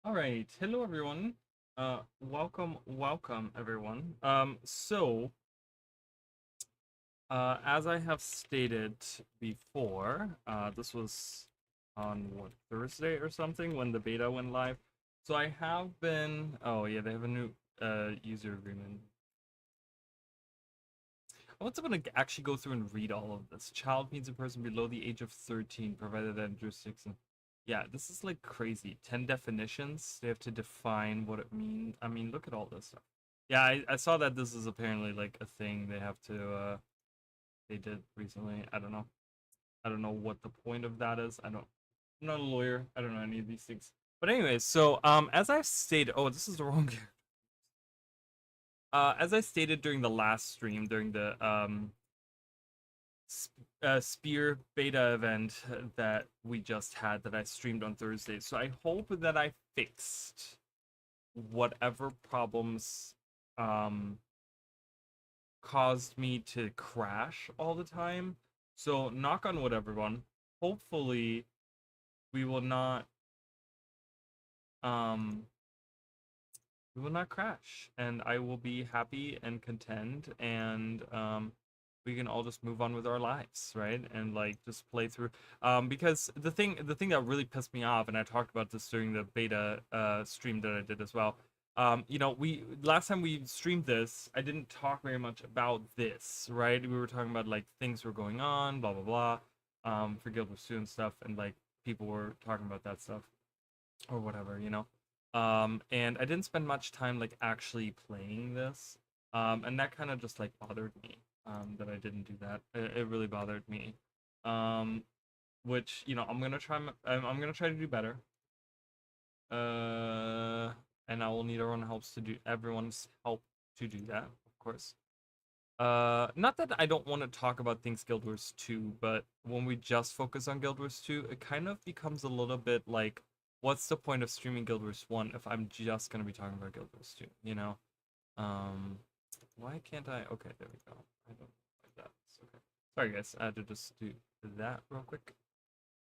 All right, hello everyone. Welcome everyone. As I have stated before, this was on what, Thursday or something when the beta went live. So I have been. Oh yeah, they have a new user agreement. I want someone to actually go through and read all of this. Child means a person below the age of 13, provided that jurisdiction. Yeah, this is like crazy. 10 definitions. They have to define what it means. I mean, look at all this stuff. Yeah, I saw that this is apparently like a thing they have to they did recently. I don't know. I don't know what the point of that is. I'm not a lawyer. I don't know any of these things. But anyways, so as I've stated, oh, this is the wrong as I stated during the last stream during the Spear beta event that we just had that I streamed on Thursday. So I hope that I fixed whatever problems um, caused me to crash all the time. So knock on wood, everyone. Hopefully, we will not um, we will not crash, and I will be happy and content, and we can all just move on with our lives, right? And like just play through. Because the thing that really pissed me off, and I talked about this during the beta stream that I did as well. We last time we streamed this, I didn't talk very much about this, right? We were talking about like things were going on, blah blah blah, for Guild Wars 2 and stuff, and like people were talking about that stuff or whatever. And I didn't spend much time like actually playing this. And that kind of just like bothered me. That I didn't do that. It really bothered me. Um, which I'm gonna try. I'm gonna try to do better. Uh, and I will need everyone's help to do that, of course. Not that I don't want to talk about things Guild Wars 2, but when we just focus on Guild Wars 2, it kind of becomes a little bit like, what's the point of streaming Guild Wars 1 if I'm just gonna be talking about Guild Wars 2, you know? Um, why can't I? Okay, there we go. I don't like that. It's okay. Sorry guys, I had to just do that real quick.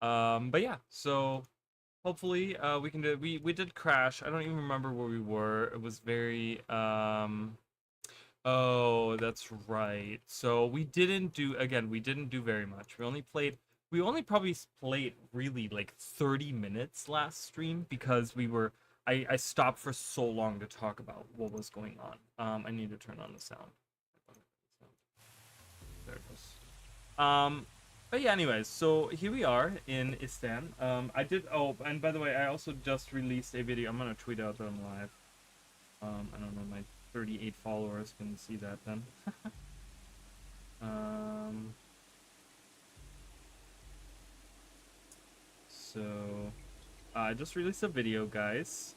But yeah, so hopefully we can do. We did crash. I don't even remember where we were. It was very Oh, that's right. So we didn't do very much. We only probably played really like 30 minutes last stream because I stopped for so long to talk about what was going on. I need to turn on the sound. There it goes. But yeah, anyways, so here we are in Istan. Oh, and by the way, I also just released a video. I'm gonna tweet out that I'm live. I don't know, my 38 followers can see that then. um, so I just released a video, guys.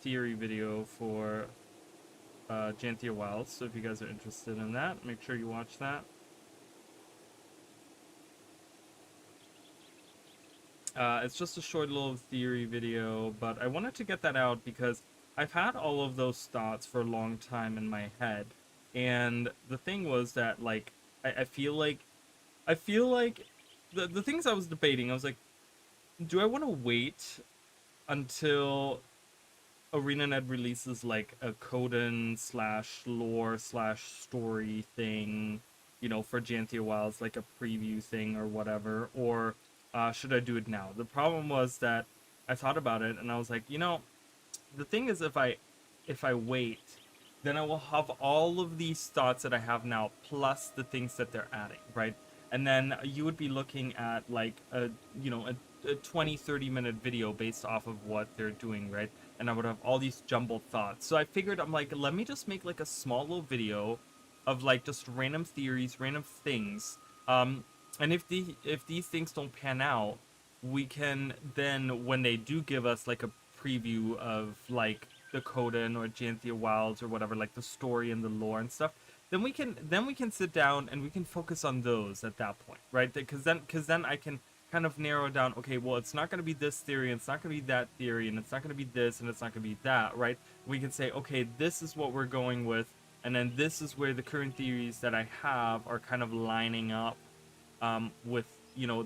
Theory video for Jantia Wilds. So if you guys are interested in that, make sure you watch that. It's just a short little theory video, but I wanted to get that out because I've had all of those thoughts for a long time in my head. And the thing was that, like, I feel like the things I was debating, I was like, do I want to wait until ArenaNet releases like a Coden slash lore slash story thing, for Jantia Wilds, like a preview thing or whatever, or should I do it now? The problem was that I thought about it and I was like, the thing is, if I wait, then I will have all of these thoughts that I have now plus the things that they're adding, right? And then you would be looking at like a 20-30 minute video based off of what they're doing, right? And I would have all these jumbled thoughts. So I figured, I'm like, let me just make like a small little video of like just random theories, random things. And if these things don't pan out, we can then, when they do give us like a preview of like the Coden or Janthia Wilds or whatever, like the story and the lore and stuff, then we can sit down and we can focus on those at that point, right? Because then I can kind of narrow down, okay, well, it's not going to be this theory, and it's not going to be that theory, and it's not going to be this, and it's not going to be that, right? We can say, okay, this is what we're going with, and then this is where the current theories that I have are kind of lining up with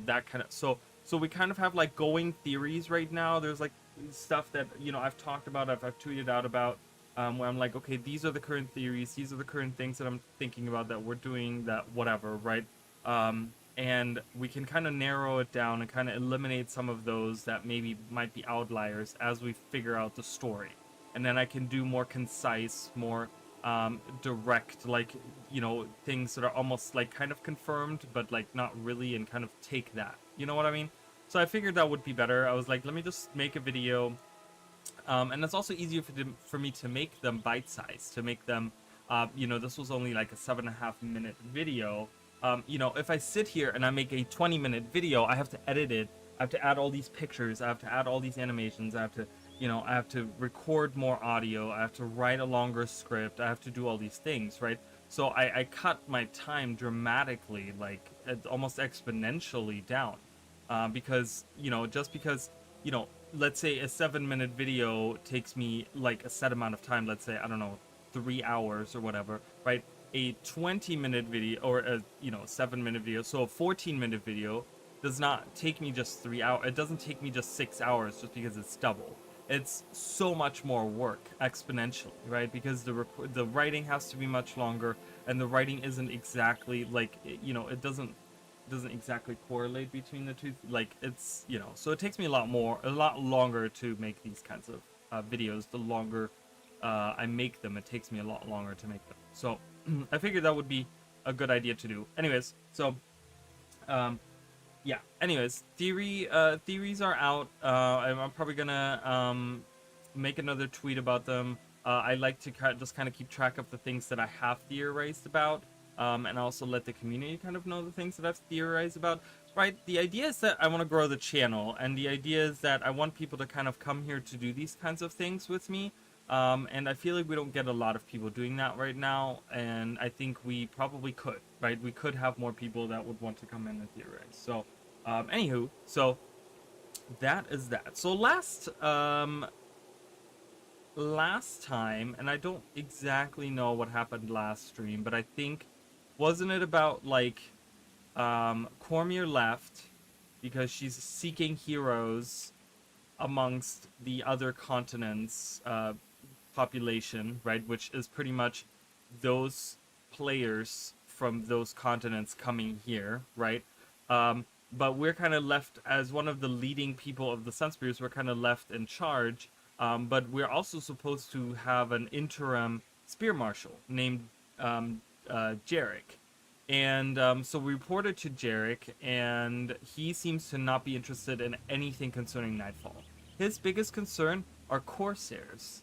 that kind of. So we kind of have like going theories right now. There's like stuff that I've talked about, I've tweeted out about, where I'm like, okay, these are the current theories, these are the current things that I'm thinking about that we're doing, that whatever, right? And we can kind of narrow it down and kind of eliminate some of those that maybe might be outliers as we figure out the story, and then I can do more concise, more direct, like things that are almost like kind of confirmed, but like not really, and kind of take that. You know what I mean? So I figured that would be better. I was like, let me just make a video, and it's also easier for me to make them bite-sized, to make them, this was only like a 7.5 minute video. If I sit here and I make a 20-minute video, I have to edit it. I have to add all these pictures. I have to add all these animations. I have to record more audio. I have to write a longer script. I have to do all these things, right? So I cut my time dramatically, like almost exponentially down, because just because let's say a 7-minute video takes me like a set amount of time. Let's say, I don't know, 3 hours or whatever, right? A 20-minute video, or a 7-minute video, so a 14-minute video does not take me just 3 hours. It doesn't take me just 6 hours just because it's double. It's so much more work exponentially, right? Because the writing has to be much longer, and the writing isn't exactly like it doesn't exactly correlate between the two. Like, it's so it takes me a lot longer to make these kinds of videos. The longer I make them, it takes me a lot longer to make them. So I figured that would be a good idea to do. Anyways, so yeah. Anyways, theories are out. I'm probably gonna make another tweet about them. I like to just kind of keep track of the things that I have theorized about, and also let the community kind of know the things that I've theorized about. Right? The idea is that I want to grow the channel, and the idea is that I want people to kind of come here to do these kinds of things with me. And I feel like we don't get a lot of people doing that right now, and I think we probably could, right? We could have more people that would want to come in and theorize. So, anywho, so that is that. So last time, and I don't exactly know what happened last stream, but I think, wasn't it about like Cormier left because she's seeking heroes amongst the other continents population, right, which is pretty much those players from those continents coming here, right? But we're kind of left as one of the leading people of the Sunspears. We're kind of left in charge, but we're also supposed to have an interim spear marshal named Jarek. And so we reported to Jarek, and he seems to not be interested in anything concerning Nightfall. His biggest concern are Corsairs.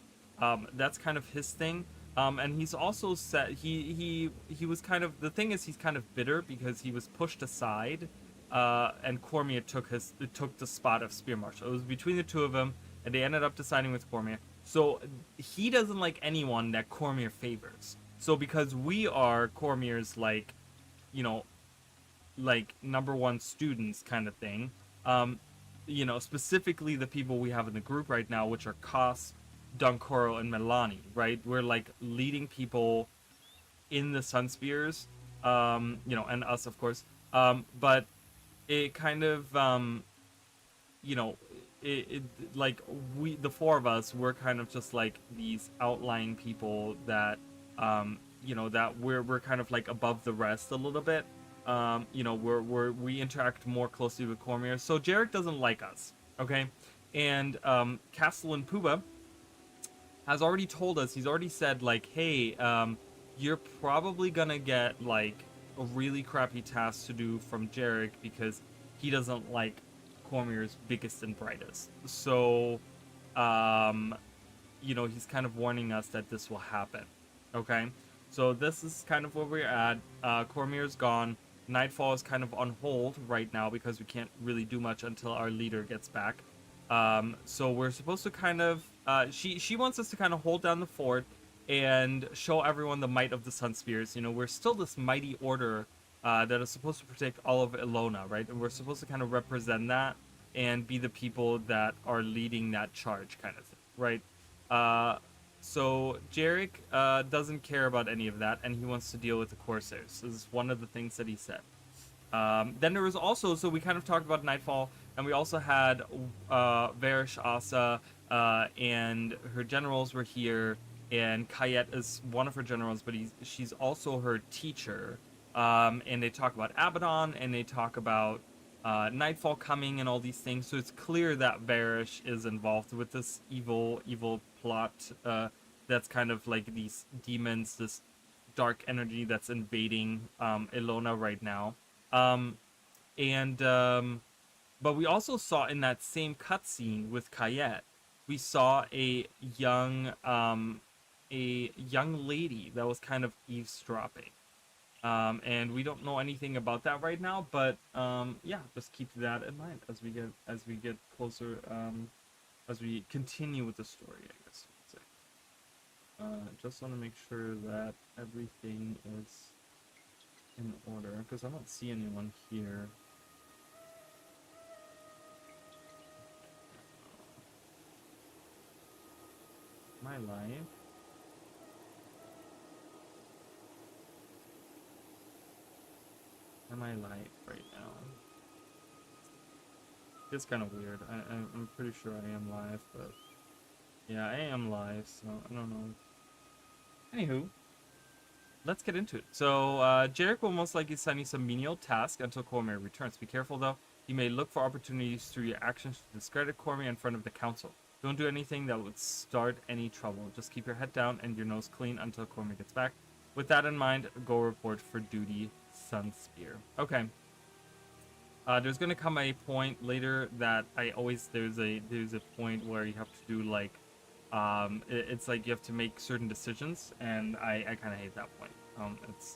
That's kind of his thing. And he's also said he was kind of, the thing is, he's kind of bitter because he was pushed aside, and Cormier took the spot of Spear Marshal. It was between the two of them, and they ended up deciding with Cormier. So he doesn't like anyone that Cormier favors. So because we are Cormier's like number one students kind of thing, specifically the people we have in the group right now, which are Kos, Dunkoro, and Melani, right? We're like leading people in the Sunspears, and us, of course. But it kind of, like, the four of us, we're kind of just like these outlying people that, that we're kind of like above the rest a little bit. We interact more closely with Cormier. So Jarek doesn't like us, okay? And Castle and Puba has already told us, he's already said, like, hey, you're probably gonna get like a really crappy task to do from Jarek because he doesn't like Cormier's biggest and brightest. So, he's kind of warning us that this will happen, okay? So this is kind of where we're at. Cormier's gone. Nightfall is kind of on hold right now because we can't really do much until our leader gets back. So we're supposed to kind of... she wants us to kind of hold down the fort and show everyone the might of the Sunspears. We're still this mighty order that is supposed to protect all of Ilona, right? And we're supposed to kind of represent that and be the people that are leading that charge kind of thing, right? So Jarek doesn't care about any of that, and he wants to deal with the Corsairs. This is one of the things that he said. Then there was also, so we kind of talked about Nightfall. And we also had Varish Asa and her generals were here, and Kayet is one of her generals, but she's also her teacher. And they talk about Abaddon, and they talk about Nightfall coming and all these things. So it's clear that Varish is involved with this evil plot that's kind of like these demons, this dark energy that's invading Ilona right now. Um, and But we also saw in that same cutscene with Kayet, we saw a young lady that was kind of eavesdropping. And we don't know anything about that right now, but yeah, just keep that in mind as we get closer, as we continue with the story, I guess you could say. Just want to make sure that everything is in order, because I don't see anyone here. My life. Am I live right now? It's kind of weird. I'm pretty sure I am live, but yeah, I am live, so I don't know. Anywho, let's get into it. So, Jarek will most likely send you some menial tasks until Cormier returns. Be careful though. You may look for opportunities through your actions to discredit Cormier in front of the council. Don't do anything that would start any trouble. Just keep your head down and your nose clean until Cormier gets back. With that in mind, go report for duty, Sunspear. Okay. There's gonna come a point later that there's a point where you have to do like it's like you have to make certain decisions, and I kind of hate that point.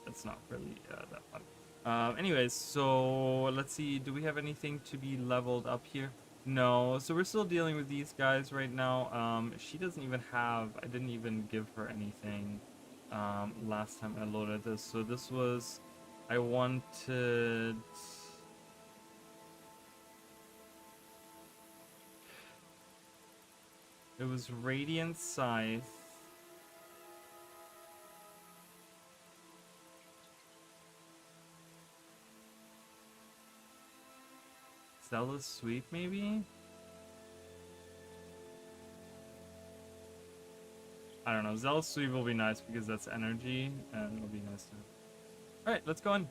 It's not really that fun. Anyways, so let's see. Do we have anything to be leveled up here? No. So we're still dealing with these guys right now. She doesn't even have. I didn't even give her anything last time I loaded this. So this was. I wanted. It was Radiant Scythe. Zealous Sweep, maybe? I don't know. Zealous Sweep will be nice because that's energy, and it'll be nice to... Alright, let's go on.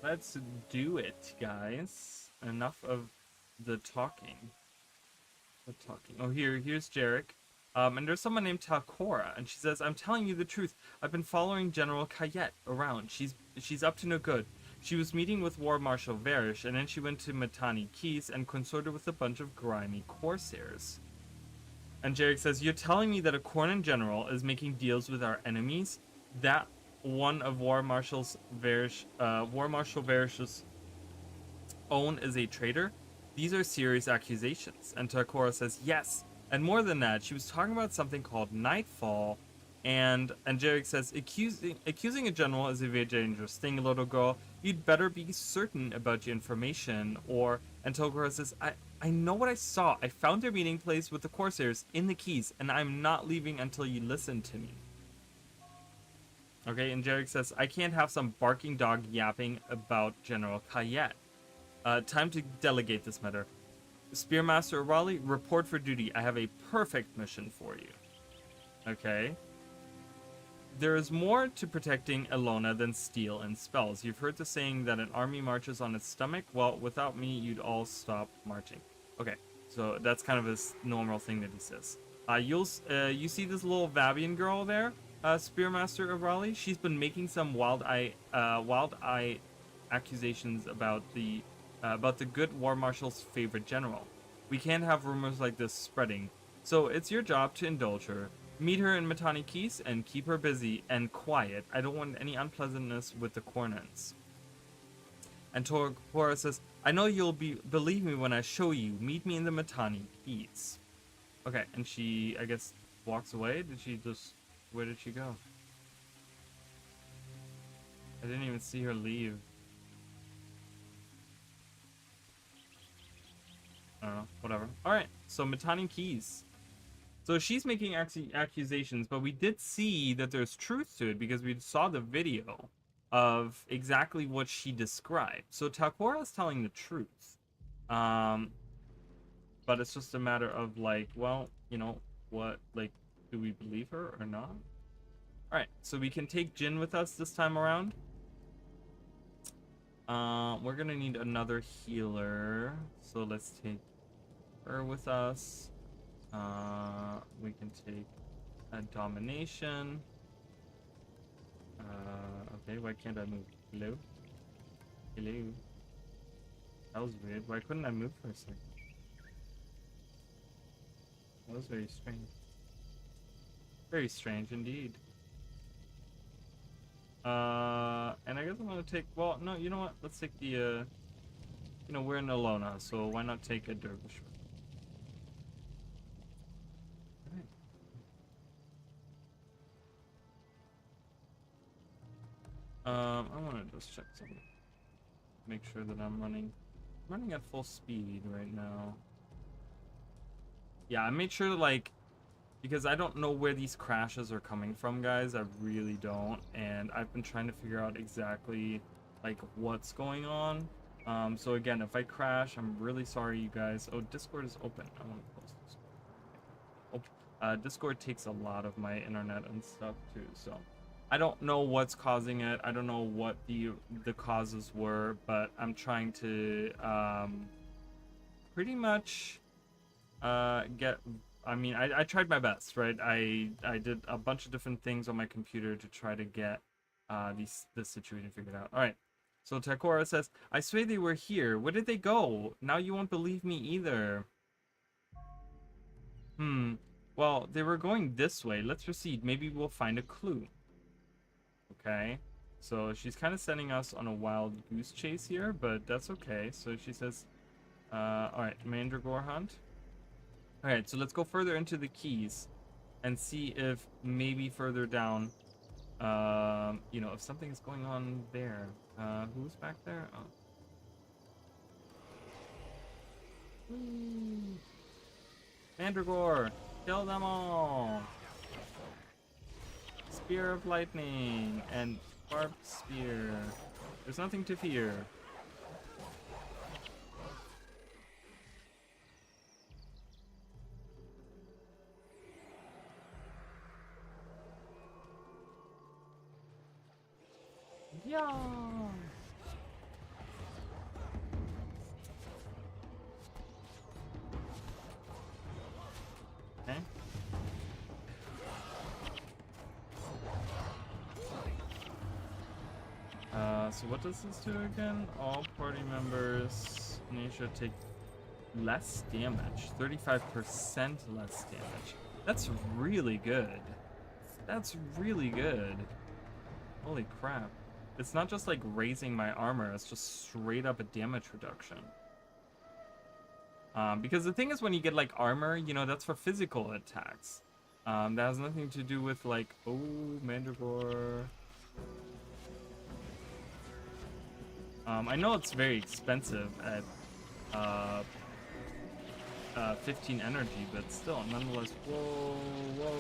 Let's do it, guys. Enough of the talking. Oh, here's Jarek. And there's someone named Takora, and she says, "I'm telling you the truth. I've been following General Kayet around. She's up to no good. She was meeting with War Marshal Varish, and then she went to Matani Keys and consorted with a bunch of grimy corsairs." And Jarek says, "You're telling me that a Cornan general is making deals with our enemies? That one of War Marshal Varish's own is a traitor? These are serious accusations." And Takora says, "Yes. And more than that, she was talking about something called Nightfall." And Jarek says, accusing a general is a very dangerous thing, little girl. You'd better be certain about your information. And Takora says, I know what I saw. I found their meeting place with the Corsairs in the Keys, and I'm not leaving until you listen to me. Okay, and Jarek says, "I can't have some barking dog yapping about General Kayet. Time to delegate this matter. Spearmaster Raleigh, report for duty. I have a perfect mission for you." Okay. "There is more to protecting Ilona than steel and spells. You've heard the saying that an army marches on its stomach. Well, without me, you'd all stop marching." Okay, so that's kind of his normal thing that he says. You see this little Vabian girl there, Spearmaster of Raleigh? She's been making some wild eye accusations about the good War Marshal's favorite general. We can't have rumors like this spreading, so it's your job to indulge her. Meet her in Matani Keys and keep her busy and quiet. I don't want any unpleasantness with the Cornans. And Takora says, "I know you'll believe me when I show you. Meet me in the Matani Keys." Okay, and she, I guess, walks away. Where did she go? I didn't even see her leave. I don't know, whatever. Alright, so Matani Keys. So she's making accusations, but we did see that there's truth to it because we saw the video of exactly what she described. So Takora is telling the truth. Um, but it's just a matter of like, well, you know, what, like, do we believe her or not? All right, so we can take Jin with us this time around. We're gonna need another healer, so let's take her with us. We can take a domination. Okay, why can't I move? Hello? Hello? That was weird. Why couldn't I move for a second? That was very strange. Very strange indeed. And I guess I'm gonna take, well, no, you know what? Let's take the, you know, we're in Alona, so why not take a dervish? I want to just check something. Make sure that I'm running at full speed right now. Yeah, I made sure to like, because I don't know where these crashes are coming from, guys. I really don't, and I've been trying to figure out exactly like what's going on. So again, if I crash, I'm really sorry, you guys. Oh, Discord is open. I want to close Discord. Oh, Discord takes a lot of my internet and stuff too, so I don't know what's causing it. I don't know what the causes were, but I'm trying to pretty much get. I mean, I tried my best, right? I did a bunch of different things on my computer to try to get this situation figured out. All right. So Takora says, "I swear they were here. Where did they go? Now you won't believe me either." Well, they were going this way. Let's proceed. Maybe we'll find a clue. Okay. So she's kind of sending us on a wild goose chase here, but that's okay. So she says, alright, Mandragore hunt. Alright, so let's go further into the keys and see if maybe further down, you know, if something is going on there. Who's back there? Oh. Mandragore, kill them all. Spear of lightning and barbed spear. There's nothing to fear. Yeah. Okay. So what does this do again? All party members should take less damage. 35% less damage. That's really good. That's really good. Holy crap. It's not just like raising my armor, it's just straight up a damage reduction. Because the thing is, when you get like armor, you know, that's for physical attacks. That has nothing to do with like, oh, Mandragore. I know it's very expensive at 15 energy, but still, nonetheless. Whoa,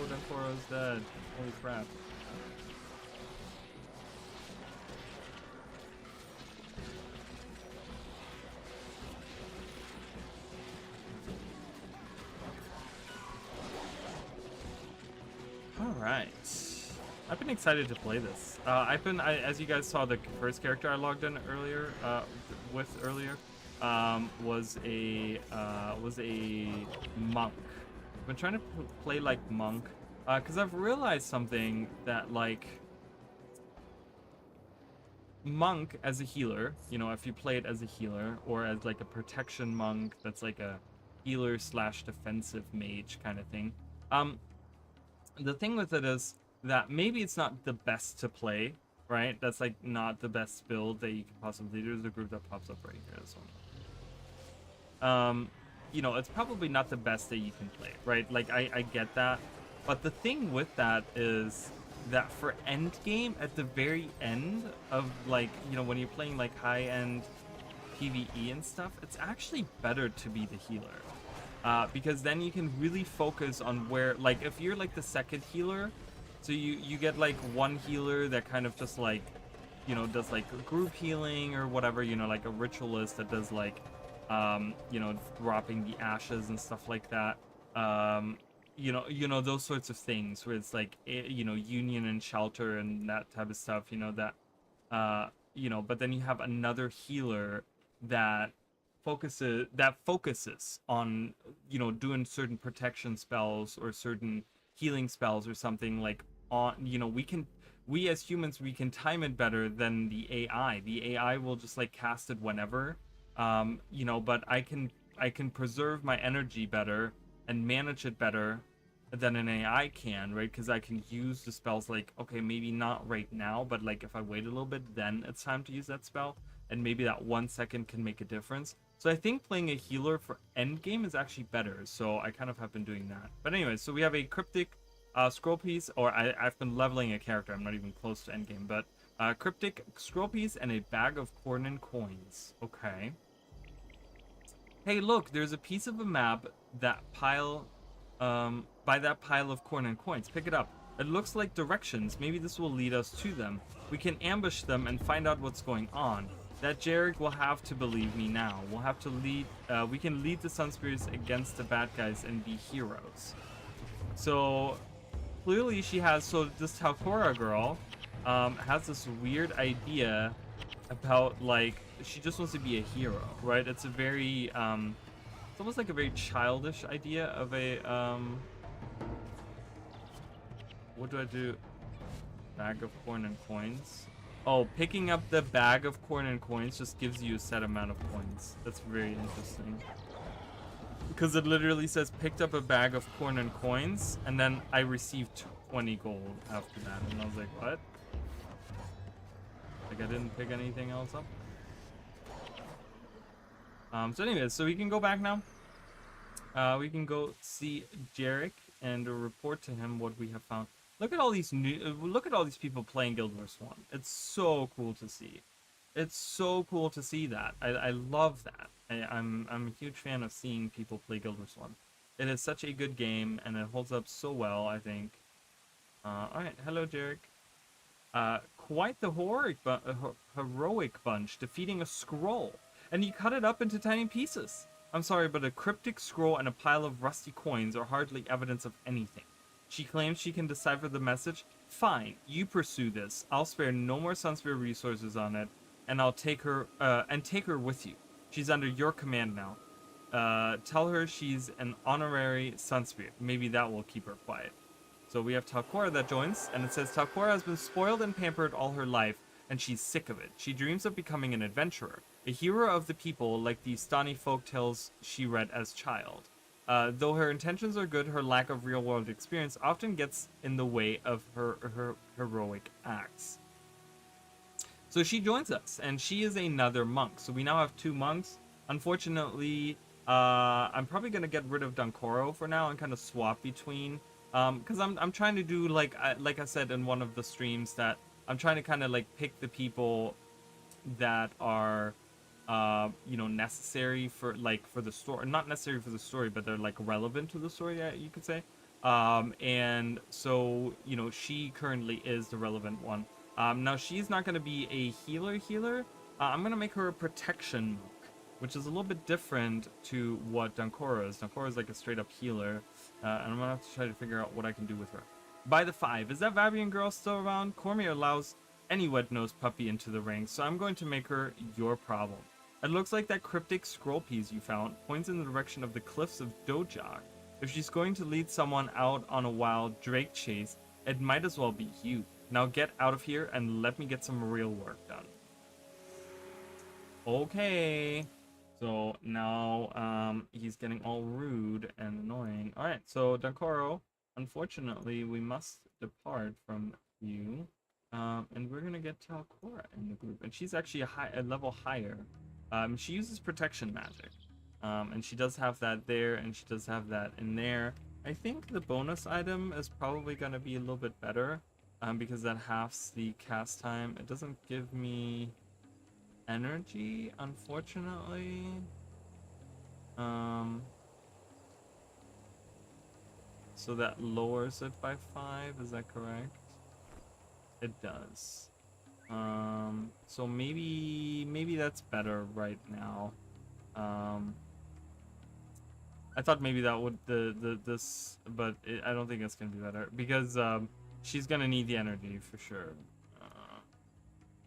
Denkoro's dead. Holy crap. Alright. I've been excited to play this. As you guys saw, the first character I logged in earlier, was a monk. I've been trying to play like monk, because I've realized something that like monk as a healer, you know, if you play it as a healer or as like a protection monk, that's like a healer slash defensive mage kind of thing. The thing with it is that maybe it's not the best to play, right? That's like not the best build that you can possibly do. There's a group that pops up right here. This one. You know, it's probably not the best that you can play, right? Like I get that, but the thing with that is that for end game, at the very end of like, you know, when you're playing like high end PvE and stuff, it's actually better to be the healer. Because then you can really focus on where, like, if you're like the second healer, so you get like one healer that kind of just like, you know, does like group healing or whatever, you know, like a ritualist that does like, you know, dropping the ashes and stuff like that. Um, you know those sorts of things where it's like, you know, union and shelter and that type of stuff. You know that, you know, but then you have another healer that focuses on, you know, doing certain protection spells or certain healing spells or something like on, you know, we as humans, we can time it better than the AI. The AI will just like cast it whenever, you know, but I can preserve my energy better and manage it better than an AI can, right? Because I can use the spells like, okay, maybe not right now, but like if I wait a little bit, then it's time to use that spell, and maybe that 1 second can make a difference. So I think playing a healer for endgame is actually better. So I kind of have been doing that. But anyway, so we have a cryptic scroll piece, or I've been leveling a character. I'm not even close to endgame, but cryptic scroll piece and a bag of corn and coins. Okay. Hey, look, there's a piece of a map that pile, by that pile of corn and coins. Pick it up. It looks like directions. Maybe this will lead us to them. We can ambush them and find out what's going on. That Jarek will have to believe me now. We'll have to lead, we can lead the Sun Spirits against the bad guys and be heroes. So, clearly she has, so this Talcora girl, has this weird idea about, like, she just wants to be a hero, right? It's a very, it's almost like a very childish idea of a, what do I do? Bag of corn and coins. Oh, picking up the bag of corn and coins just gives you a set amount of coins. That's very interesting. Because it literally says picked up a bag of corn and coins, and then I received 20 gold after that. And I was like, what? Like I didn't pick anything else up? So anyways, so we can go back now. We can go see Jarek and report to him what we have found. Look at all these look at all these people playing Guild Wars 1. It's so cool to see. It's so cool to see that. I love that. I'm a huge fan of seeing people play Guild Wars 1. It is such a good game, and it holds up so well, I think. Alright, hello, Jarek. Quite the heroic bunch, defeating a scroll. And you cut it up into tiny pieces. I'm sorry, but a cryptic scroll and a pile of rusty coins are hardly evidence of anything. She claims she can decipher the message. Fine, you pursue this. I'll spare no more Sunsphere resources on it, and I'll take her with you. She's under your command now. Tell her she's an honorary Sunsphere. Maybe that will keep her quiet. So we have Talcora that joins, and it says Talcora has been spoiled and pampered all her life, and she's sick of it. She dreams of becoming an adventurer, a hero of the people like the Stani folktales she read as child. Though her intentions are good, her lack of real-world experience often gets in the way of her heroic acts. So she joins us, and she is another monk. So we now have 2 monks. Unfortunately, I'm probably going to get rid of Dankoro for now and kind of swap between. Because I'm trying to do, like I said in one of the streams, that I'm trying to kind of, like, pick the people that are, you know, necessary for, like, for the story. Not necessary for the story, but they're, like, relevant to the story, you could say. And so, you know, she currently is the relevant one. Now, she's not going to be a healer. I'm going to make her a protection monk, which is a little bit different to what Dankora is. Dankora is like a straight-up healer, and I'm going to have to try to figure out what I can do with her. By the 5, is that Vabian girl still around? Cormier allows any wet-nosed puppy into the ring, so I'm going to make her your problem. It looks like that cryptic scroll piece you found points in the direction of the cliffs of Dojak. If she's going to lead someone out on a wild drake chase, it might as well be you. Now get out of here and let me get some real work done. Okay. So now he's getting all rude and annoying. Alright, so Dankoro, unfortunately we must depart from you. And we're gonna get Talcora in the group. And she's actually a level higher. She uses protection magic. And she does have that there, and she does have that in there. I think the bonus item is probably gonna be a little bit better. Because that halves the cast time. It doesn't give me energy, unfortunately. So that lowers it by 5, is that correct? It does. So maybe that's better right now. Um, I thought maybe that would this, but I don't think it's gonna be better because she's gonna need the energy for sure.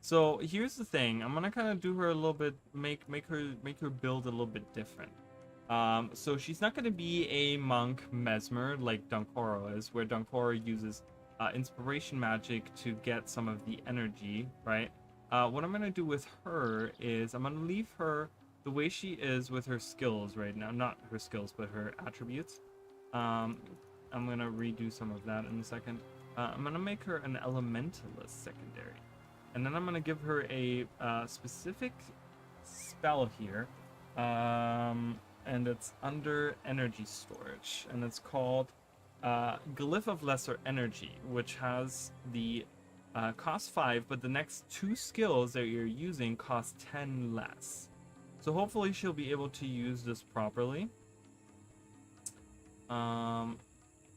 So here's the thing. I'm gonna kind of do her a little bit, make her build a little bit different. So she's not gonna be a monk mesmer like Dunkoro is, where Dunkoro uses inspiration magic to get some of the energy, right? What I'm gonna do with her is I'm gonna leave her the way she is with her skills right now. Not her skills, but her attributes. Um, I'm gonna redo some of that in a second. I'm gonna make her an elementalist secondary. And then I'm going to give her a specific spell here. And it's under energy storage. And it's called Glyph of Lesser Energy, which has the cost 5, but the next 2 skills that you're using cost 10 less. So hopefully she'll be able to use this properly.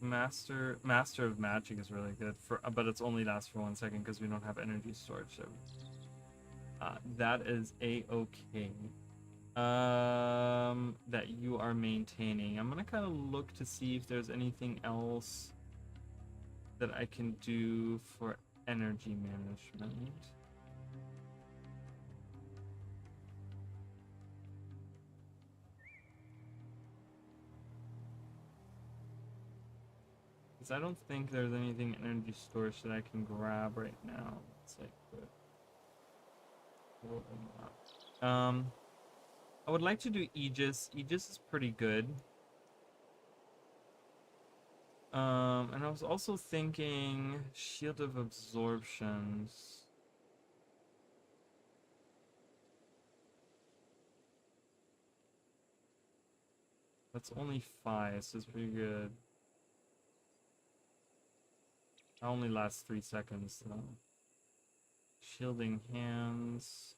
Master of Magic is really good for, but it's only lasts for 1 second because we don't have energy storage. So that is a-okay. That you are maintaining. I'm gonna kind of look to see if there's anything else that I can do for energy management. I don't think there's anything energy storage that I can grab right now. It's like I would like to do Aegis. Aegis is pretty good. And I was also thinking Shield of Absorptions. That's only 5, so it's pretty good. It only lasts 3 seconds though. Shielding Hands.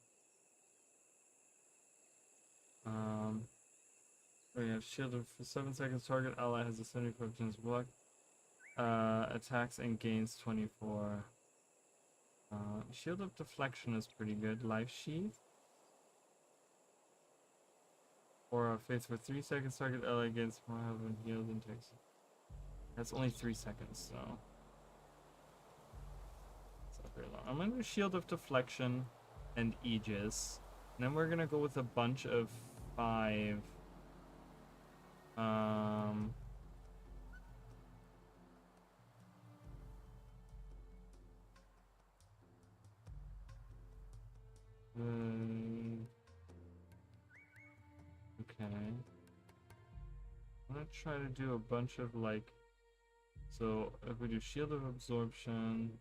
We have shielded for 7 seconds. Target ally has a 75% chance to block. Attacks and gains 24. Shield of Deflection is pretty good. Life Sheath. Or Faith for 3 seconds. Target ally gains more health when healed and takes. That's only 3 seconds, so. It's not very long. I'm gonna do Shield of Deflection and Aegis. And then we're gonna go with a bunch of 5. Okay. I'm gonna try to do a bunch of like. So if we do Shield of Absorption.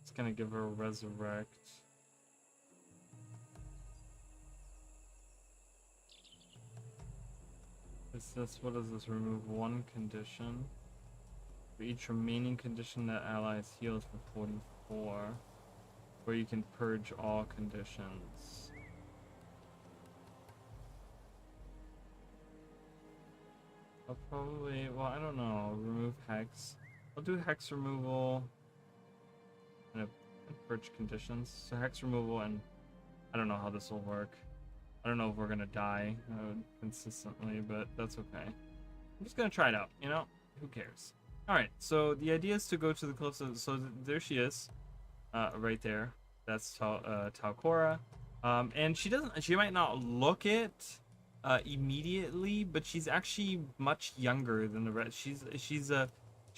It's gonna give her a Resurrect. What does this? Remove 1 condition. For each remaining condition that ally is healed for 44. Where you can purge all conditions. I'll probably, well, I don't know, remove Hex. I'll do Hex removal and purge conditions. So Hex removal, and I don't know how this will work. I don't know if we're gonna die consistently, but that's okay. I'm just gonna try it out, you know? Who cares? Alright, so the idea is to go to the closest, so there she is. Right there. That's Talcora. And she might not look it immediately, but she's actually much younger than the rest. She's a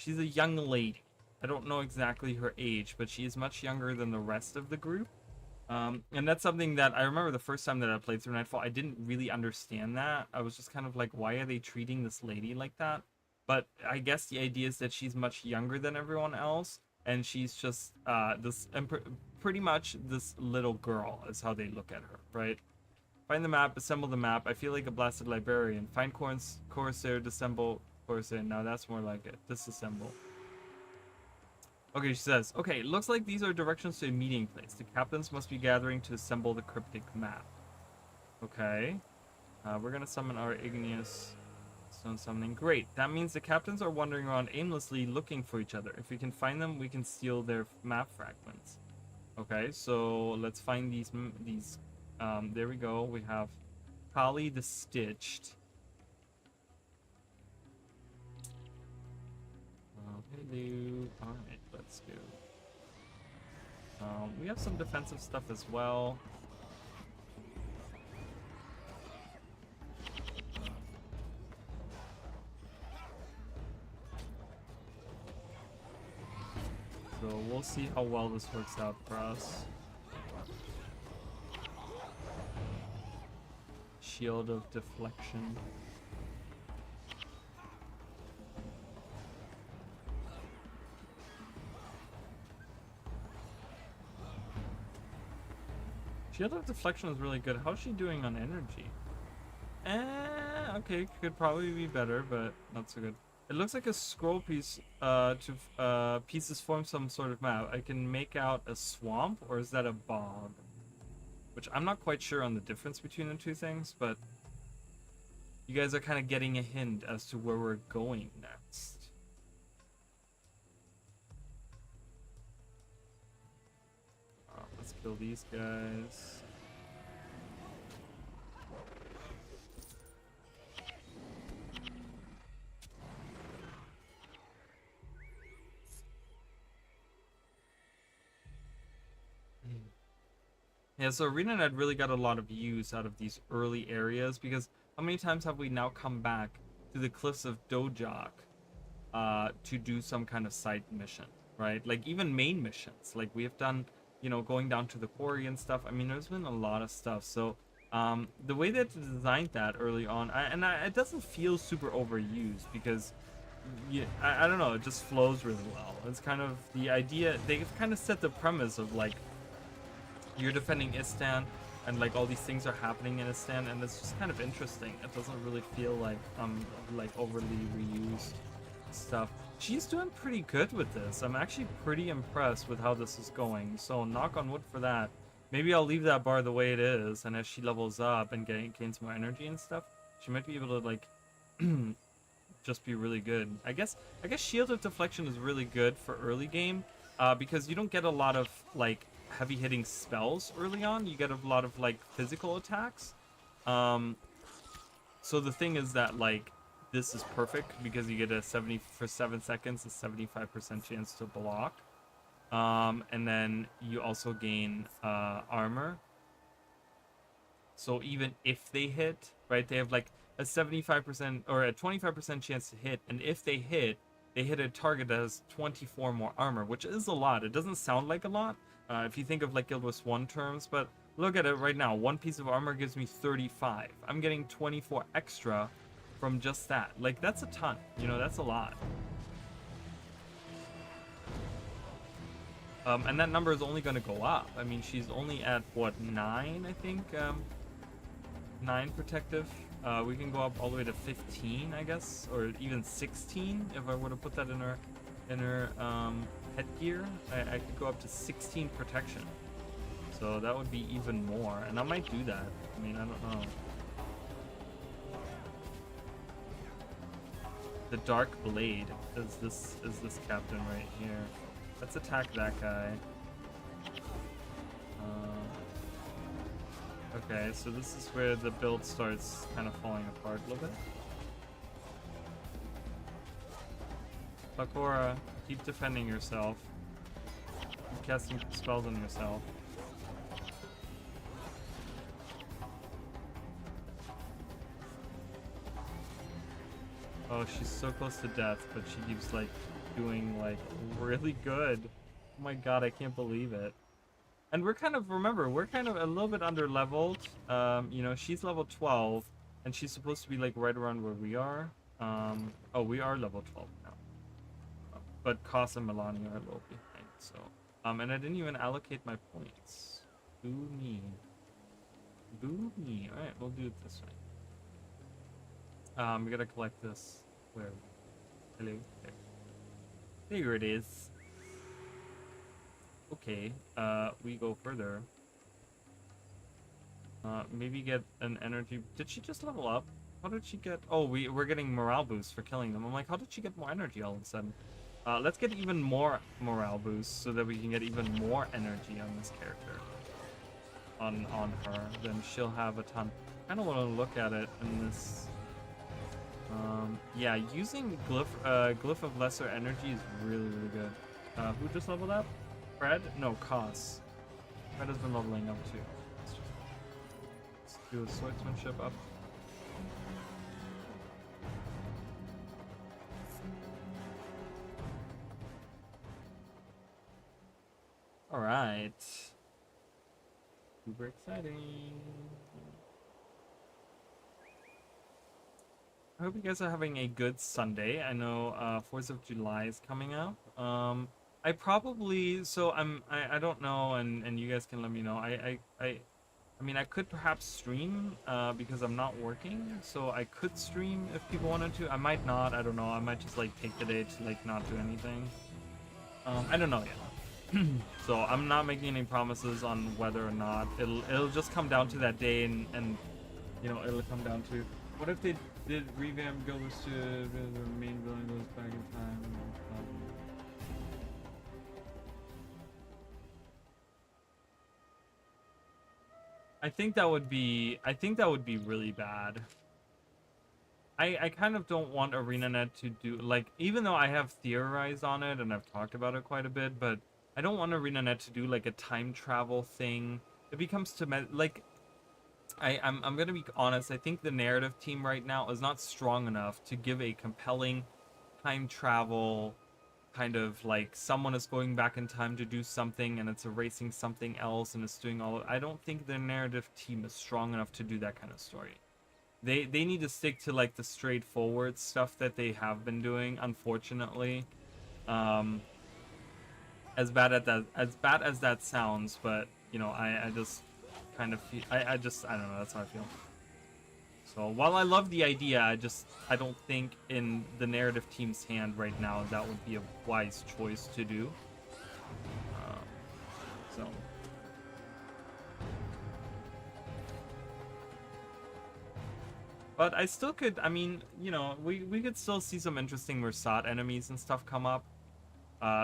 young lady. I don't know exactly her age, but she is much younger than the rest of the group. And that's something that I remember the first time that I played through Nightfall, I didn't really understand that. I was just kind of like, why are they treating this lady like that? But I guess the idea is that she's much younger than everyone else, and she's just pretty much this little girl is how they look at her, right? Find the map, assemble the map. I feel like a blasted librarian. Find Corsair, disassemble Corsair. Now that's more like it. Disassemble. Okay, she says, okay, looks like these are directions to a meeting place. The captains must be gathering to assemble the cryptic map. Okay. We're gonna summon our igneous stone summoning. Great. That means the captains are wandering around aimlessly looking for each other. If we can find them, we can steal their map fragments. Okay, so let's find these. There we go. We have Kali the Stitched. Hello. All right, let's go. We have some defensive stuff as well. So we'll see how well this works out for us. Shield of deflection. Shield of deflection is really good. How's she doing on energy? Okay, could probably be better, but not so good. It looks like a scroll piece pieces form some sort of map. I can make out a swamp, or is that a bog? Which I'm not quite sure on the difference between the two things, but you guys are kind of getting a hint as to where we're going next. Let's kill these guys. Yeah, so ArenaNet really got a lot of use out of these early areas, because how many times have we now come back to the cliffs of Dojak to do some kind of side mission, right? Like even main missions, like we have done, you know, going down to the quarry and stuff. I mean, there's been a lot of stuff. So the way that they designed that early on, it doesn't feel super overused, because I don't know, it just flows really well. It's kind of the idea, they've kind of set the premise of like, you're defending Istan, and like all these things are happening in Istan, and it's just kind of interesting. It doesn't really feel like like overly reused stuff. She's doing pretty good with this. I'm actually pretty impressed with how this is going. So knock on wood for that. Maybe I'll leave that bar the way it is, and as she levels up and gains more energy and stuff, she might be able to like just be really good. I guess Shield of Deflection is really good for early game, because you don't get a lot of like heavy hitting spells early on. You get a lot of like physical attacks. So the thing is that like this is perfect because you get a 7 seconds a 75% chance to block, and then you also gain armor. So even if they hit, right, they have like a 75% or a 25% chance to hit, and if they hit a target that has 24 more armor, which is a lot. It doesn't sound like a lot if you think of like Guild Wars 1 terms, but look at it right now. One piece of armor gives me 35. I'm getting 24 extra from just that. Like, that's a ton. You know, that's a lot. And that number is only going to go up. I mean, she's only at, what, 9, I think? 9 protective. We can go up all the way to 15, I guess, or even 16 if I were to put that in her headgear. I could go up to 16 protection, so that would be even more, and I might do that. I mean, I don't know. The Dark Blade is this captain right here. Let's attack that guy. Okay, so this is where the build starts kind of falling apart a little bit. Bakura, keep defending yourself. Keep casting spells on yourself. Oh, she's so close to death, but she keeps like doing like really good. Oh my god, I can't believe it. And we're kind of, remember, we're kind of a little bit under leveled. You know, she's level 12, and she's supposed to be like right around where we are. Oh, we are level 12 now. But Koss and Melania are a little behind, so. And I didn't even allocate my points. Boo me. Boo me. Alright, we'll do it this way. We gotta collect this. Where? Hello? There it is. Okay, we go further. Maybe get an energy. Did she just level up? How did she get? Oh, we're getting morale boosts for killing them. I'm like, how did she get more energy all of a sudden? Let's get even more morale boosts so that we can get even more energy on this character. On her, then she'll have a ton. I kind of want to look at it in this. Yeah, using glyph of lesser energy is really good. Who just leveled up? Fred? No, Cos. Fred has been leveling up too. Let's do a swordsmanship up. All right. Super exciting. I hope you guys are having a good Sunday. I know 4th of July is coming up. I probably, so I don't know, and you guys can let me know. I mean, I could perhaps stream because I'm not working, so I could stream if people wanted to. I might not. I don't know. I might just like take the day to like not do anything. I don't know yet. So I'm not making any promises on whether or not it'll just come down to that day, and you know it'll come down to what if they did revamp Gilbert to the main villain goes back in time. I think that would be really bad. I kind of don't want ArenaNet to do, like, even though I have theorized on it and I've talked about it quite a bit, but I don't want ArenaNet to do like a time travel thing. It becomes to like I'm gonna be honest, I think the narrative team right now is not strong enough to give a compelling time travel kind of like someone is going back in time to do something and it's erasing something else and it's doing all. I don't think the narrative team is strong enough to do that kind of story. They need to stick to like the straightforward stuff that they have been doing, unfortunately. Um as bad as that sounds, but you know, I just kind of feel I don't know, that's how I feel. So while I love the idea, I don't think in the narrative team's hand right now that would be a wise choice to do. Um, so but I still could, I mean, you know, we could still see some interesting Mursat enemies and stuff come up.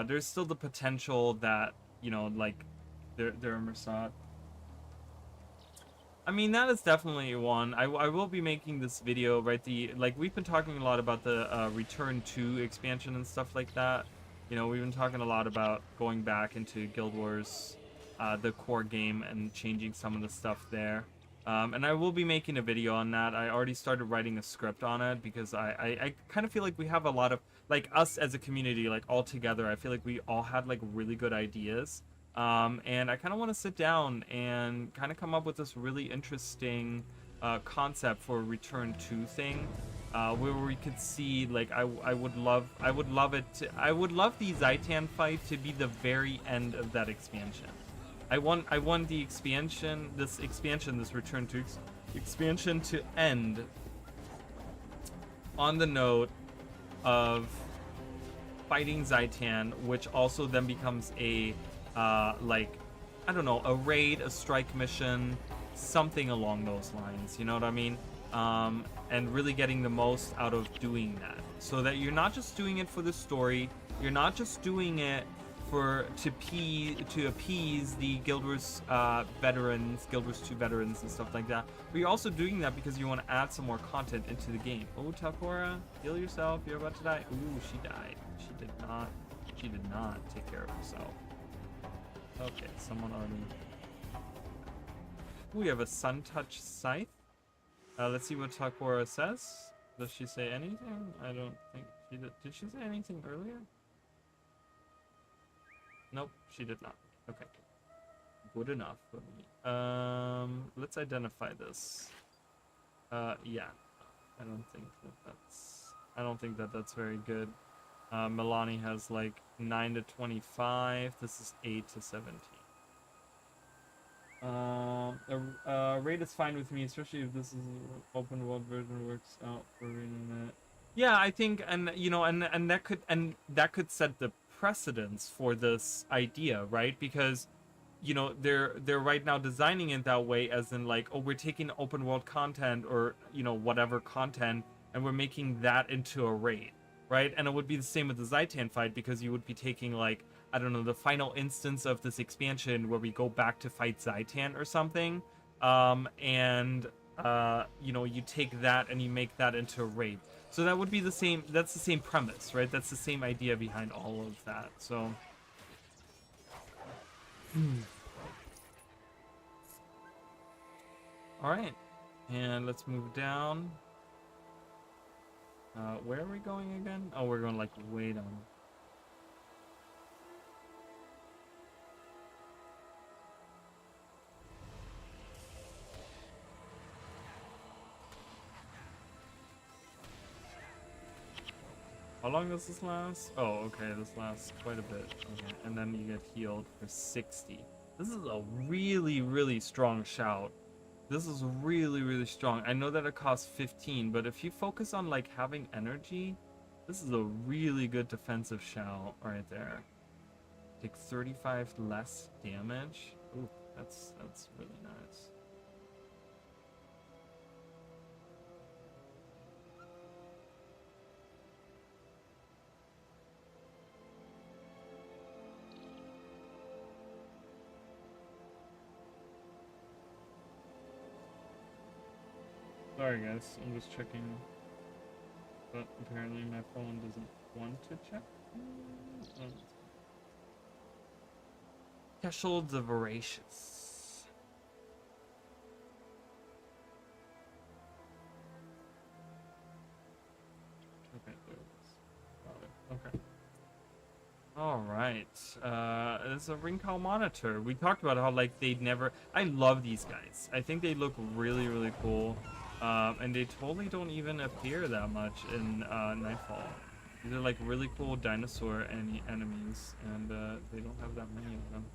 There's still the potential that, you know, like they're Mursat. I mean, that is definitely one. I will be making this video, right? Like, we've been talking a lot about the Return to expansion and stuff like that. You know, we've been talking a lot about going back into Guild Wars, the core game, and changing some of the stuff there. And I will be making a video on that. I already started writing a script on it because I kind of feel like we have a lot of, like, us as a community, like, all together. I feel like we all had, like, really good ideas. And I kind of want to sit down and kind of come up with this really interesting concept for a Return to thing, where we could see, like, I would love the Zaitan fight to be the very end of that expansion. I want the expansion, this Return to expansion to end on the note of fighting Zaitan, which also then becomes a like, I don't know, a raid, a strike mission, something along those lines, you know what I mean? And really getting the most out of doing that, so that you're not just doing it for the story, you're not just doing it to appease the Guild Wars veterans, Guild Wars 2 veterans and stuff like that, but you're also doing that because you want to add some more content into the game. Oh, Takora, heal yourself, you're about to die. Ooh, she died. She did not take care of herself. Okay, someone already. We have a Sun Touch Scythe. Let's see what Takora says. Does she say anything? I don't think she did. Did she say anything earlier? Nope, she did not. Okay. Good enough for me. Let's identify this. Yeah. I don't think that's very good. Milani has like 9 to 25. This is 8 to 17. Raid is fine with me, especially if this is open world version works out for internet. Yeah, I think, and you know, and that could set the precedence for this idea, right? Because you know, they're right now designing it that way, as in like, oh, we're taking open world content, or you know, whatever content, and we're making that into a raid, right? And it would be the same with the Zaitan fight, because you would be taking, like, I don't know, the final instance of this expansion where we go back to fight Zaitan or something, and you know, you take that and you make that into a raid. So that would be the same. That's the same premise, right? That's the same idea behind all of that. So. All right, and let's move down. Where are we going again? Oh, we're going like way down. How long does this last? Oh, okay, this lasts quite a bit. Okay, and then you get healed for 60. This is a really, really strong shout. This is really, really strong. I know that it costs 15, but if you focus on like having energy, this is a really good defensive shout right there. Take 35 less damage. Ooh, that's really nice. Sorry guys, I'm just checking, but apparently my phone doesn't want to check. Cashel the Voracious. Okay, there it is. Got it. Okay. Alright. It's a ring call monitor. We talked about how, like, they'd never... I love these guys. I think they look really, really cool. And they totally don't even appear that much in Nightfall. These are like really cool dinosaur enemies, and they don't have that many of them.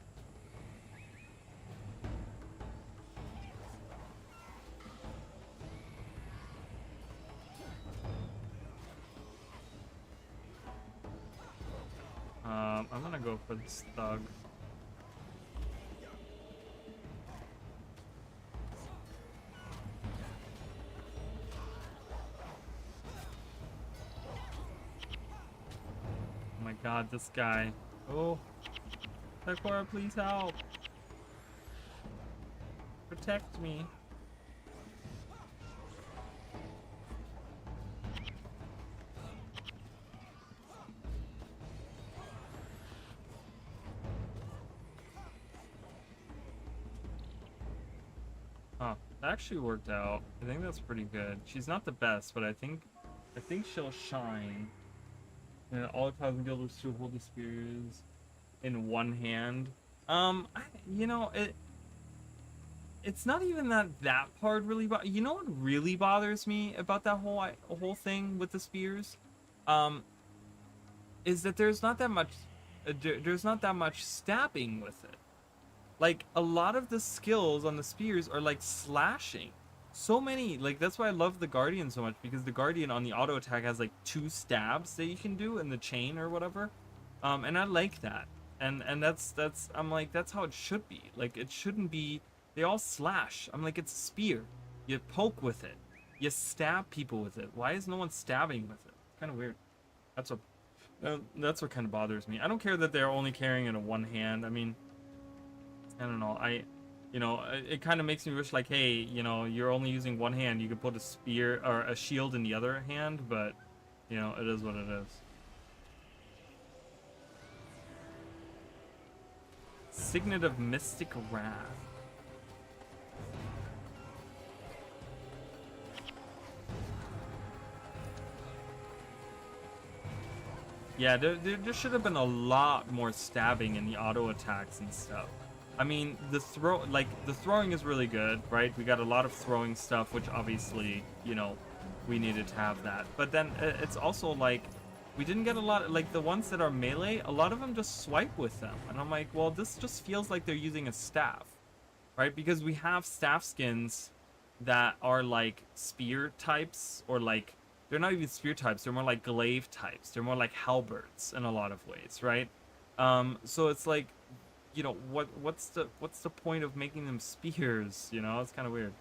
I'm gonna go for this thug. Oh my god, this guy. Oh, Sakura, please help. Protect me. Huh, that actually worked out. I think that's pretty good. She's not the best, but I think she'll shine. And all it causes guilders to hold the spears in one hand. You know, it's not even that part really. You know what really bothers me about that whole thing with the spears, is that there's not that much stabbing with it. Like, a lot of the skills on the spears are like slashing. So many, like, that's why I love the Guardian so much, because the Guardian on the auto attack has like 2 stabs that you can do in the chain or whatever. And I like that. And that's I'm like, that's how it should be. Like, it shouldn't be, they all slash. I'm like, it's a spear. You poke with it. You stab people with it. Why is no one stabbing with it? Kind of weird. That's what kind of bothers me. I don't care that they're only carrying it in one hand. I mean, I don't know. You know, it kind of makes me wish, like, hey, you know, you're only using one hand. You could put a spear or a shield in the other hand, but, you know, it is what it is. Signet of Mystic Wrath. Yeah, there should have been a lot more stabbing in the auto attacks and stuff. I mean, the throwing is really good, right? We got a lot of throwing stuff, which obviously, you know, we needed to have that. But then it's also like, we didn't get a lot, like the ones that are melee, a lot of them just swipe with them. And I'm like, well, this just feels like they're using a staff, right? Because we have staff skins that are like spear types, or like, they're not even spear types, they're more like glaive types. They're more like halberds in a lot of ways, right? So it's like, you know, what's the point of making them spears? You know, it's kind of weird.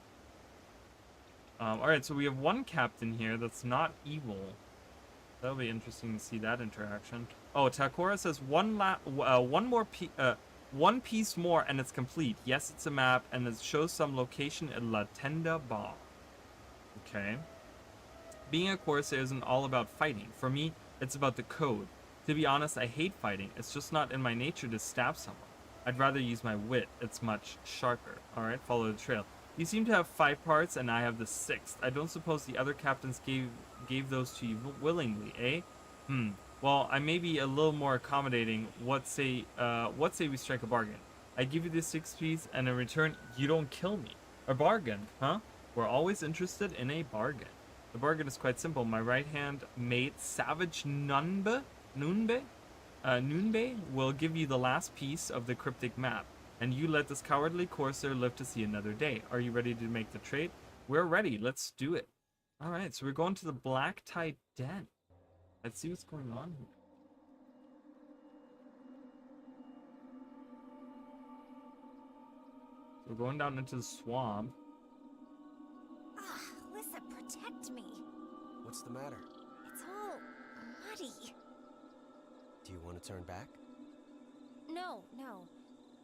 All right, so we have one captain here that's not evil. That'll be interesting to see that interaction. Oh, Takora says one piece more and it's complete. Yes, it's a map and it shows some location in La Tenda Bar. Okay. Being a Corsair isn't all about fighting. For me, it's about the code. To be honest, I hate fighting. It's just not in my nature to stab someone. I'd rather use my wit. It's much sharper. Alright, follow the trail. You seem to have 5 parts and I have the 6th. I don't suppose the other captains gave those to you willingly, eh? Well, I may be a little more accommodating. What say we strike a bargain? I give you the 6th piece and in return, you don't kill me. A bargain, huh? We're always interested in a bargain. The bargain is quite simple. My right hand mate, Savage Nunbe will give you the last piece of the cryptic map, and you let this cowardly Corsair live to see another day. Are you ready to make the trade? We're ready. Let's do it. All right, so we're going to the Black Tide Den. Let's see what's going on here. So we're going down into the swamp. Lissa, protect me. What's the matter? It's all muddy. Do you want to turn back? No.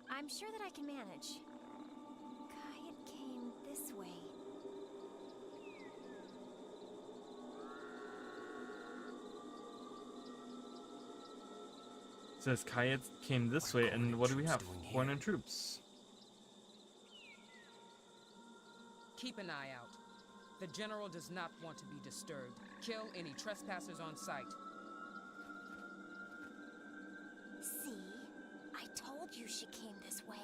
I'm sure that I can manage. Kayat came this way. It says Kayat came this way, and what do we have? Corn and troops. Keep an eye out. The general does not want to be disturbed. Kill any trespassers on sight. See? I told you she came this way.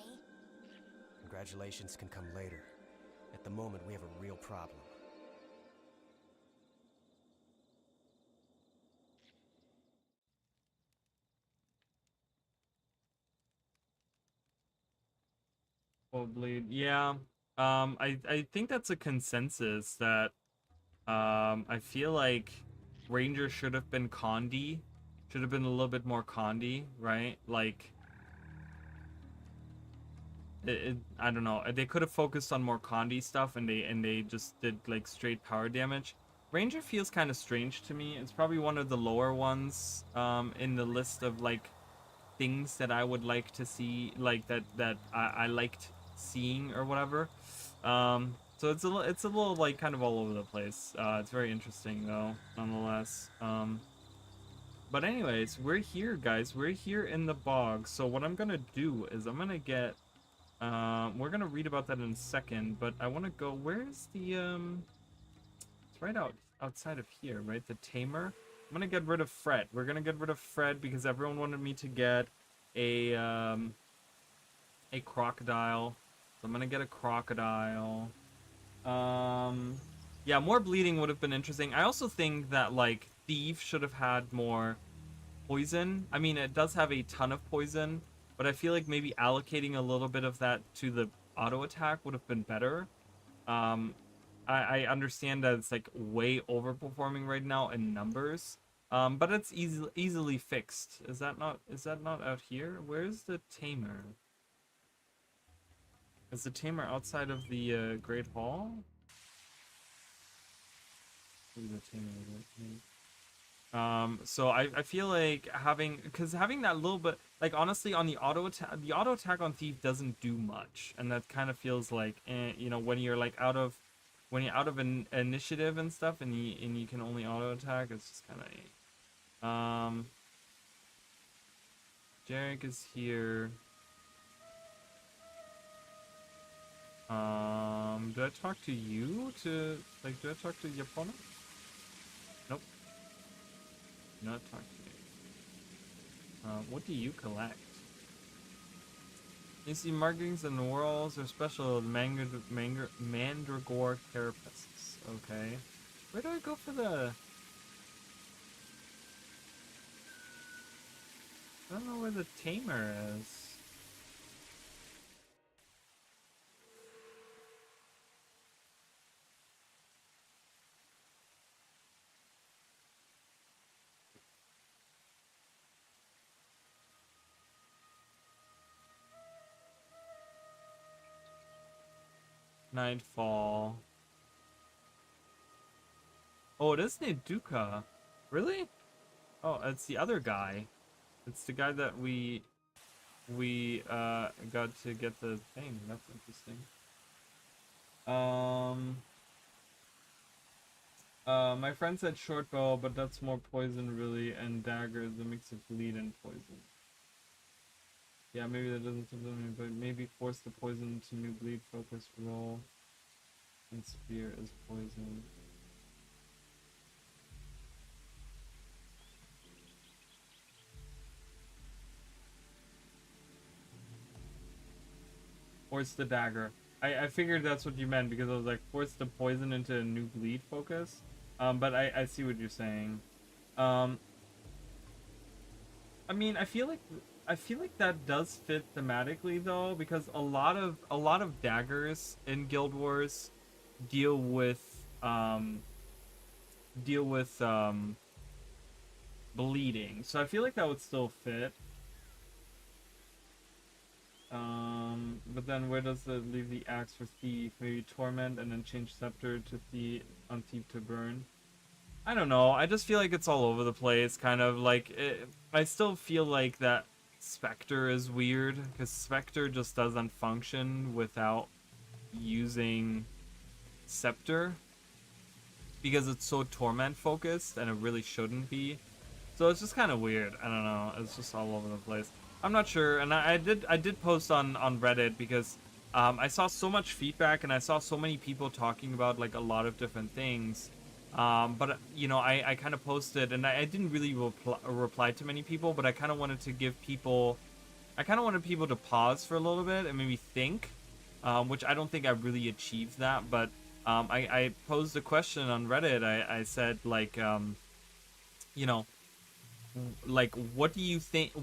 Congratulations can come later. At the moment, we have a real problem. Probably, yeah. I think that's a consensus that I feel like Ranger should have been Condi, should have been a little bit more Condi, right? Like, I don't know. They could have focused on more Condi stuff, and they just did like straight power damage. Ranger feels kind of strange to me. It's probably one of the lower ones in the list of like things that I would like to see, like that I liked seeing or whatever. So it's a little like kind of all over the place. It's very interesting though, nonetheless. But anyways, we're here, guys. We're here in the bog. So what I'm gonna do is I'm gonna get. We're gonna read about that in a second, but I want to go. Where's the It's right outside of here, right? The tamer. I'm gonna get rid of Fred. We're gonna get rid of Fred because everyone wanted me to get a crocodile. So I'm gonna get a crocodile. Yeah, more bleeding would have been interesting. I also think that like Thief should have had more poison. I mean, it does have a ton of poison, but I feel like maybe allocating a little bit of that to the auto attack would have been better. I understand that it's like way overperforming right now in numbers. But it's easily fixed. Is that not out here? Where's the tamer? Is the tamer outside of the Great Hall? Where's the tamer? So I feel like having that little bit, like honestly on the auto attack on Thief doesn't do much, and that kind of feels like you know, when you're like out of an initiative and stuff, and you can only auto attack, it's just kind of Jarek is here. Do I talk to you do I talk to your opponent? Nope. Not talk to me. What do you collect? You see markings and whorls are special mandragore carapaces. Okay. Where do I go for the... I don't know where the tamer is. Nightfall. Oh, it is Neduka. Really? Oh, it's the other guy. It's the guy that we got to get the thing. That's interesting. My friend said short bow, but that's more poison really, and dagger is a mix of bleed and poison. Yeah, maybe that doesn't something me, but maybe force the poison to new bleed focus roll. And spear is poison. Force the dagger. I figured that's what you meant because I was like, force the poison into a new bleed focus. But I see what you're saying. I mean, I feel like that does fit thematically though, because a lot of daggers in Guild Wars deal with bleeding. So I feel like that would still fit. But then where does it leave the axe for thief? Maybe torment and then change scepter to thief on thief to burn. I don't know. I just feel like it's all over the place. Kind of like I still feel like that Spectre is weird because Spectre just doesn't function without using scepter because it's so torment focused and it really shouldn't be. So it's just kind of weird. I don't know. It's just all over the place. I'm not sure, and I did post on Reddit because I saw so much feedback and I saw so many people talking about like a lot of different things. But you know, I kind of posted and I didn't really reply to many people, but I kind of wanted to give people, I kind of wanted people to pause for a little bit and maybe think, which I don't think I really achieved that. But I posed a question on Reddit. I said like, you know, like what do you think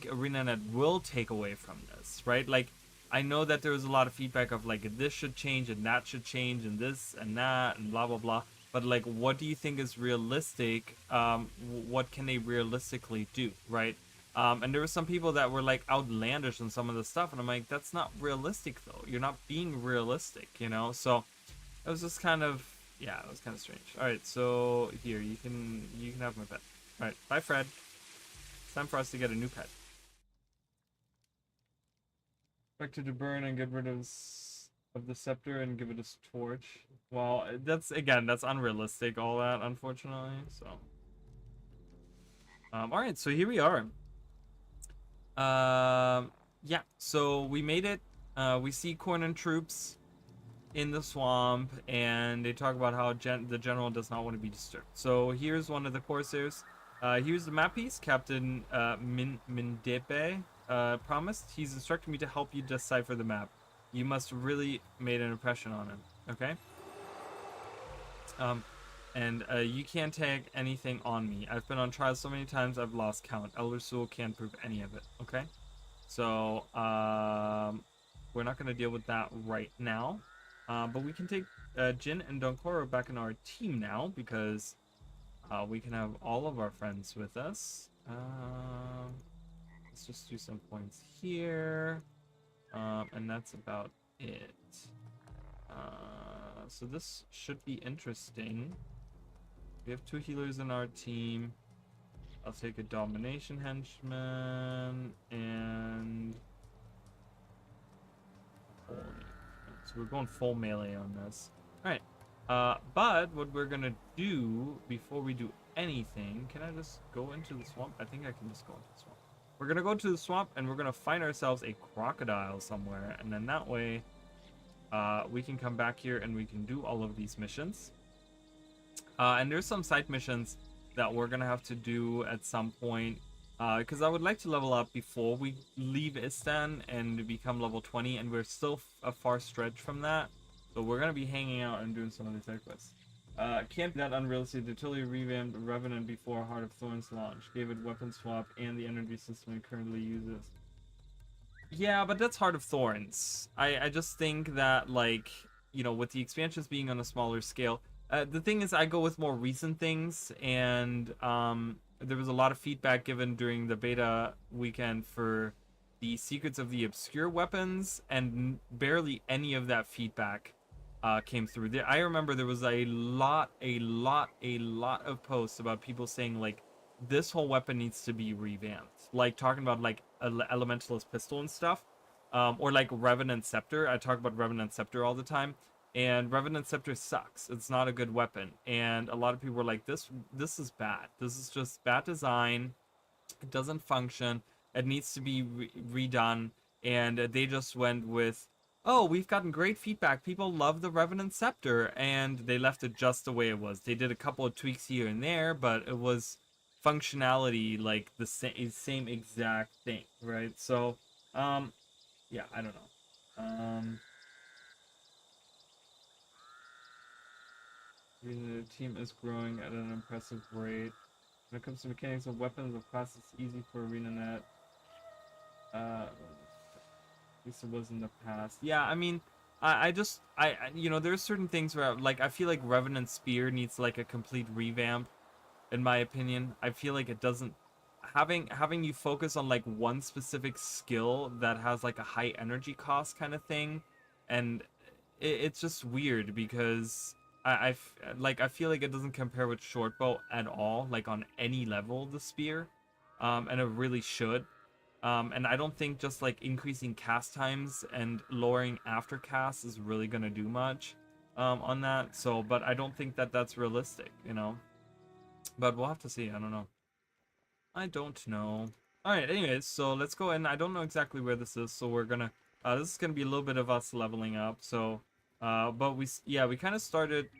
ArenaNet will take away from this, right? Like I know that there was a lot of feedback of like this should change and that should change and this and that and blah blah blah, but like what do you think is realistic? What can they realistically do, right? And there were some people that were like outlandish in some of the stuff, and I'm like, that's not realistic though. You're not being realistic, you know. So it was just kind of, yeah, it was kind of strange. All right, so here you can have my pet. All right, bye, Fred. It's time for us to get a new pet. Expected to burn and get rid of the scepter and give it a torch. Well, that's unrealistic. All that, unfortunately. So, all right. So here we are. Yeah. So we made it. We see Cornin troops in the swamp, and they talk about how the general does not want to be disturbed. So here's one of the Corsairs. Here's the map piece. Captain Mindepe promised. He's instructed me to help you decipher the map. You must really made an impression on him. Okay? And you can't take anything on me. I've been on trial so many times I've lost count. Elder Soul can't prove any of it. Okay? So, we're not going to deal with that right now. But we can take Jin and Donkoro back in our team now because we can have all of our friends with us. Let's just do some points here. And that's about it. So this should be interesting. We have 2 healers in our team. I'll take a domination henchman and... So we're going full melee on this. Alright. But what we're gonna do before we do anything, can I just go into the swamp? I think I can just go into the swamp. We're gonna go to the swamp and we're gonna find ourselves a crocodile somewhere, and then that way we can come back here and we can do all of these missions. And there's some side missions that we're gonna have to do at some point, because I would like to level up before we leave Istan and become level 20, and we're still a far stretch from that. So we're gonna be hanging out and doing some of these side quests. Can't be that unrealistic. They totally revamped Revenant before Heart of Thorns launch. Gave it weapon swap and the energy system it currently uses. Yeah, but that's Heart of Thorns. I just think that, like, you know, with the expansions being on a smaller scale, the thing is I go with more recent things, and there was a lot of feedback given during the beta weekend for the Secrets of the Obscure weapons, and barely any of that feedback came through. I remember there was a lot of posts about people saying like this whole weapon needs to be revamped, like talking about like Elementalist pistol and stuff, or like Revenant Scepter. I talk about Revenant Scepter all the time, and Revenant Scepter sucks. It's not a good weapon, and a lot of people were like, this is bad. This is just bad design. It doesn't function. It needs to be redone. And they just went with, oh, we've gotten great feedback. People love the Revenant Scepter, and they left it just the way it was. They did a couple of tweaks here and there, but it was functionality like the same exact thing, right? So, yeah, I don't know. The team is growing at an impressive rate. When it comes to mechanics of weapons of class, it's easy for ArenaNet. At least it was in the past. Yeah, I mean, I you know, there's certain things where, like, I feel like Revenant Spear needs, like, a complete revamp, in my opinion. I feel like it doesn't... Having you focus on, like, one specific skill that has, like, a high energy cost kind of thing, and it's just weird because... I feel like it doesn't compare with shortbow at all, like on any level, the spear, and it really should, and I don't think just like increasing cast times and lowering after cast is really gonna do much, on that. So, but I don't think that that's realistic, you know. But we'll have to see. I don't know. I don't know. All right. Anyways, so let's go in. I don't know exactly where this is, so we're gonna. This is gonna be a little bit of us leveling up. So. But we kind of started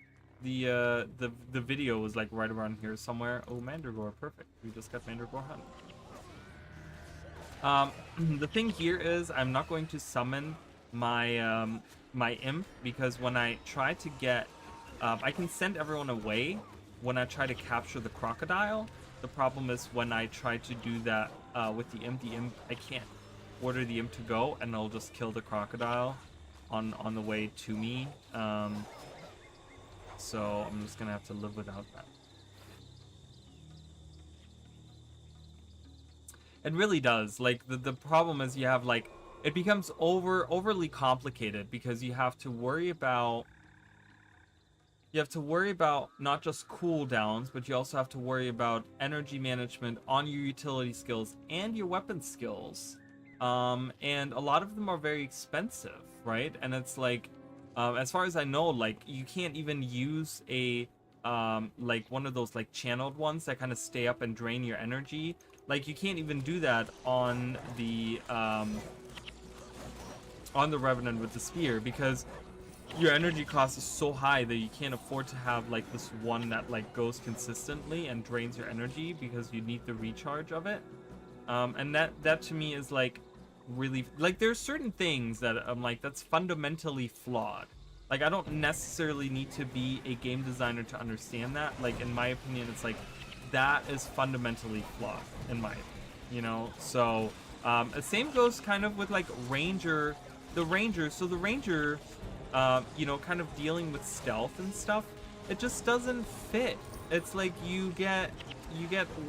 the video was like right around here somewhere. Oh, Mandragore, perfect. We just got Mandragore Hunt. The thing here is I'm not going to summon my my imp, because when I try to get I can send everyone away when I try to capture the crocodile. The problem is when I try to do that with the imp, I can't order the imp to go, and it'll just kill the crocodile on the way to me, so I'm just gonna have to live without that. It really does. Like the problem is you have like it becomes overly complicated because you have to worry about not just cooldowns, but you also have to worry about energy management on your utility skills and your weapon skills. And a lot of them are very expensive, right? And it's like, as far as I know, like you can't even use a like one of those like channeled ones that kind of stay up and drain your energy. Like you can't even do that on the Revenant with the spear, because your energy cost is so high that you can't afford to have like this one that like goes consistently and drains your energy, because you need the recharge of it. And that to me is like really, like there's certain things that I'm like, that's fundamentally flawed. Like I don't necessarily need to be a game designer to understand that. Like in my opinion, it's like that is fundamentally flawed in my opinion, you know. So the same goes kind of with like the Ranger. So the Ranger, you know, kind of dealing with stealth and stuff, it just doesn't fit. It's like you get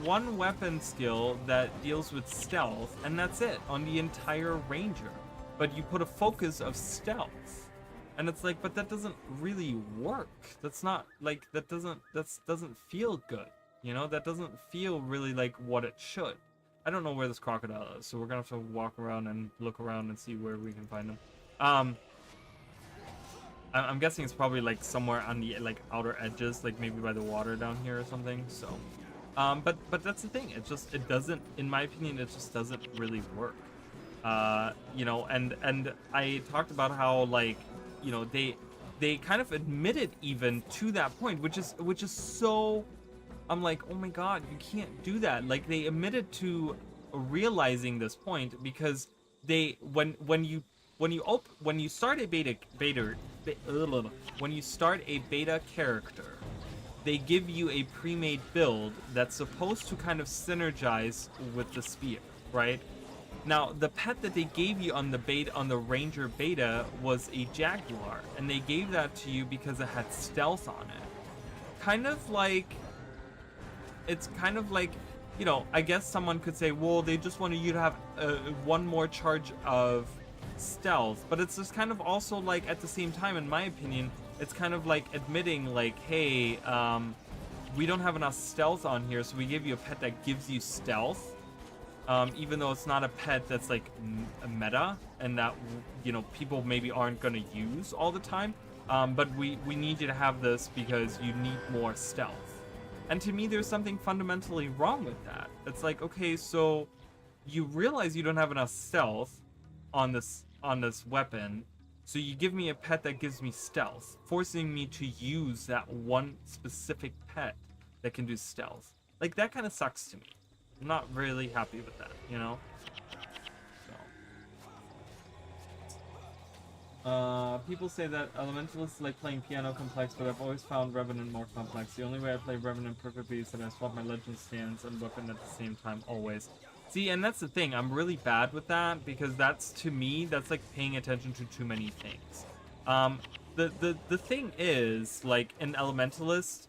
one weapon skill that deals with stealth, and that's it on the entire Ranger. But you put a focus of stealth, and it's like, but that doesn't really work. That's not like that doesn't feel good. You know, that doesn't feel really like what it should. I don't know where this crocodile is, so we're gonna have to walk around and look around and see where we can find him. I'm guessing it's probably like somewhere on the like outer edges, like maybe by the water down here or something. So, but that's the thing. It doesn't, in my opinion, it just doesn't really work. You know, and I talked about how like, you know, they kind of admitted even to that point, which is so. I'm like, oh my god, you can't do that. Like they admitted to realizing this point because they when you start a beta character, they give you a pre-made build that's supposed to kind of synergize with the spear, right? Now, the pet that they gave you on the Ranger beta was a Jaguar, and they gave that to you because it had stealth on it. It's kind of like you know, I guess someone could say, well, they just wanted you to have one more charge of stealth, but it's just kind of also like at the same time, in my opinion, it's kind of like admitting like, hey, we don't have enough stealth on here, so we give you a pet that gives you stealth, even though it's not a pet that's like a meta and that, you know, people maybe aren't going to use all the time. But we need you to have this because you need more stealth. And to me, there's something fundamentally wrong with that. It's like, okay, so you realize you don't have enough stealth on this weapon, so you give me a pet that gives me stealth, forcing me to use that one specific pet that can do stealth. Like, that kind of sucks to me. I'm not really happy with that, you know? So. People say that Elementalists like playing piano complex, but I've always found Revenant more complex. The only way I play Revenant perfectly is that I swap my legend stance and weapon at the same time, always. See, and that's the thing, I'm really bad with that, because that's, to me, that's like paying attention to too many things. The thing is, like, an Elementalist,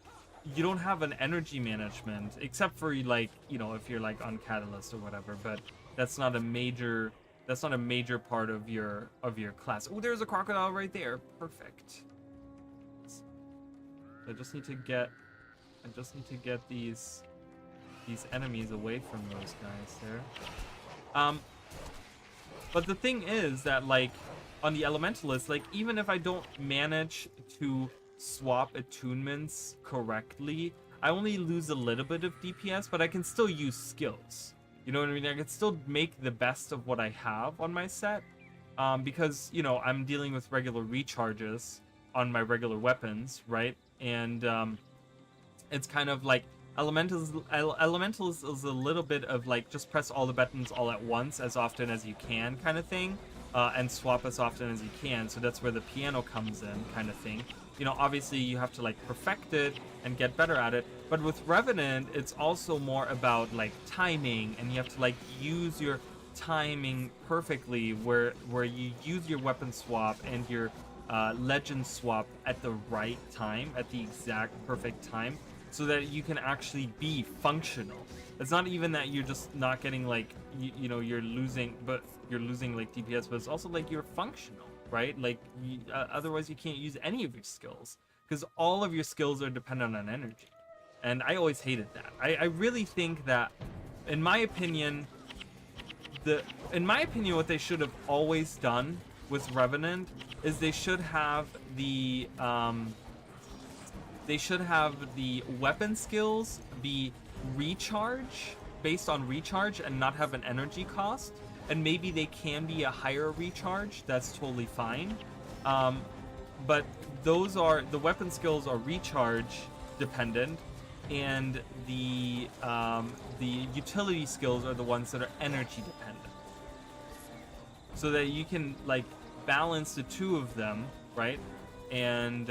you don't have an energy management, except for, like, you know, if you're like on Catalyst or whatever, but that's not a major part of your class. Oh, there's a crocodile right there. Perfect. I just need to get these enemies away from those guys there. But the thing is that, like, on the Elementalist, like, even if I don't manage to swap attunements correctly, I only lose a little bit of DPS, but I can still use skills. You know what I mean? I can still make the best of what I have on my set, because, you know, I'm dealing with regular recharges on my regular weapons, right? And it's kind of like Elementals is a little bit of like just press all the buttons all at once as often as you can kind of thing, and swap as often as you can. So that's where the piano comes in, kind of thing. You know, obviously you have to like perfect it and get better at it, but with Revenant it's also more about like timing, and you have to like use your timing perfectly, where you use your weapon swap and your legend swap at the right time, at the exact perfect time, so that you can actually be functional. It's not even that you're just not getting like you know, you're losing like DPS, but it's also like you're functional, right? Like otherwise you can't use any of your skills, because all of your skills are dependent on energy, and I always hated that. I really think that, in my opinion, what they should have always done with Revenant is they should have the weapon skills be recharge, based on recharge, and not have an energy cost. And maybe they can be a higher recharge, that's totally fine. But the weapon skills are recharge dependent, and the utility skills are the ones that are energy dependent. So that you can like balance the two of them, right? And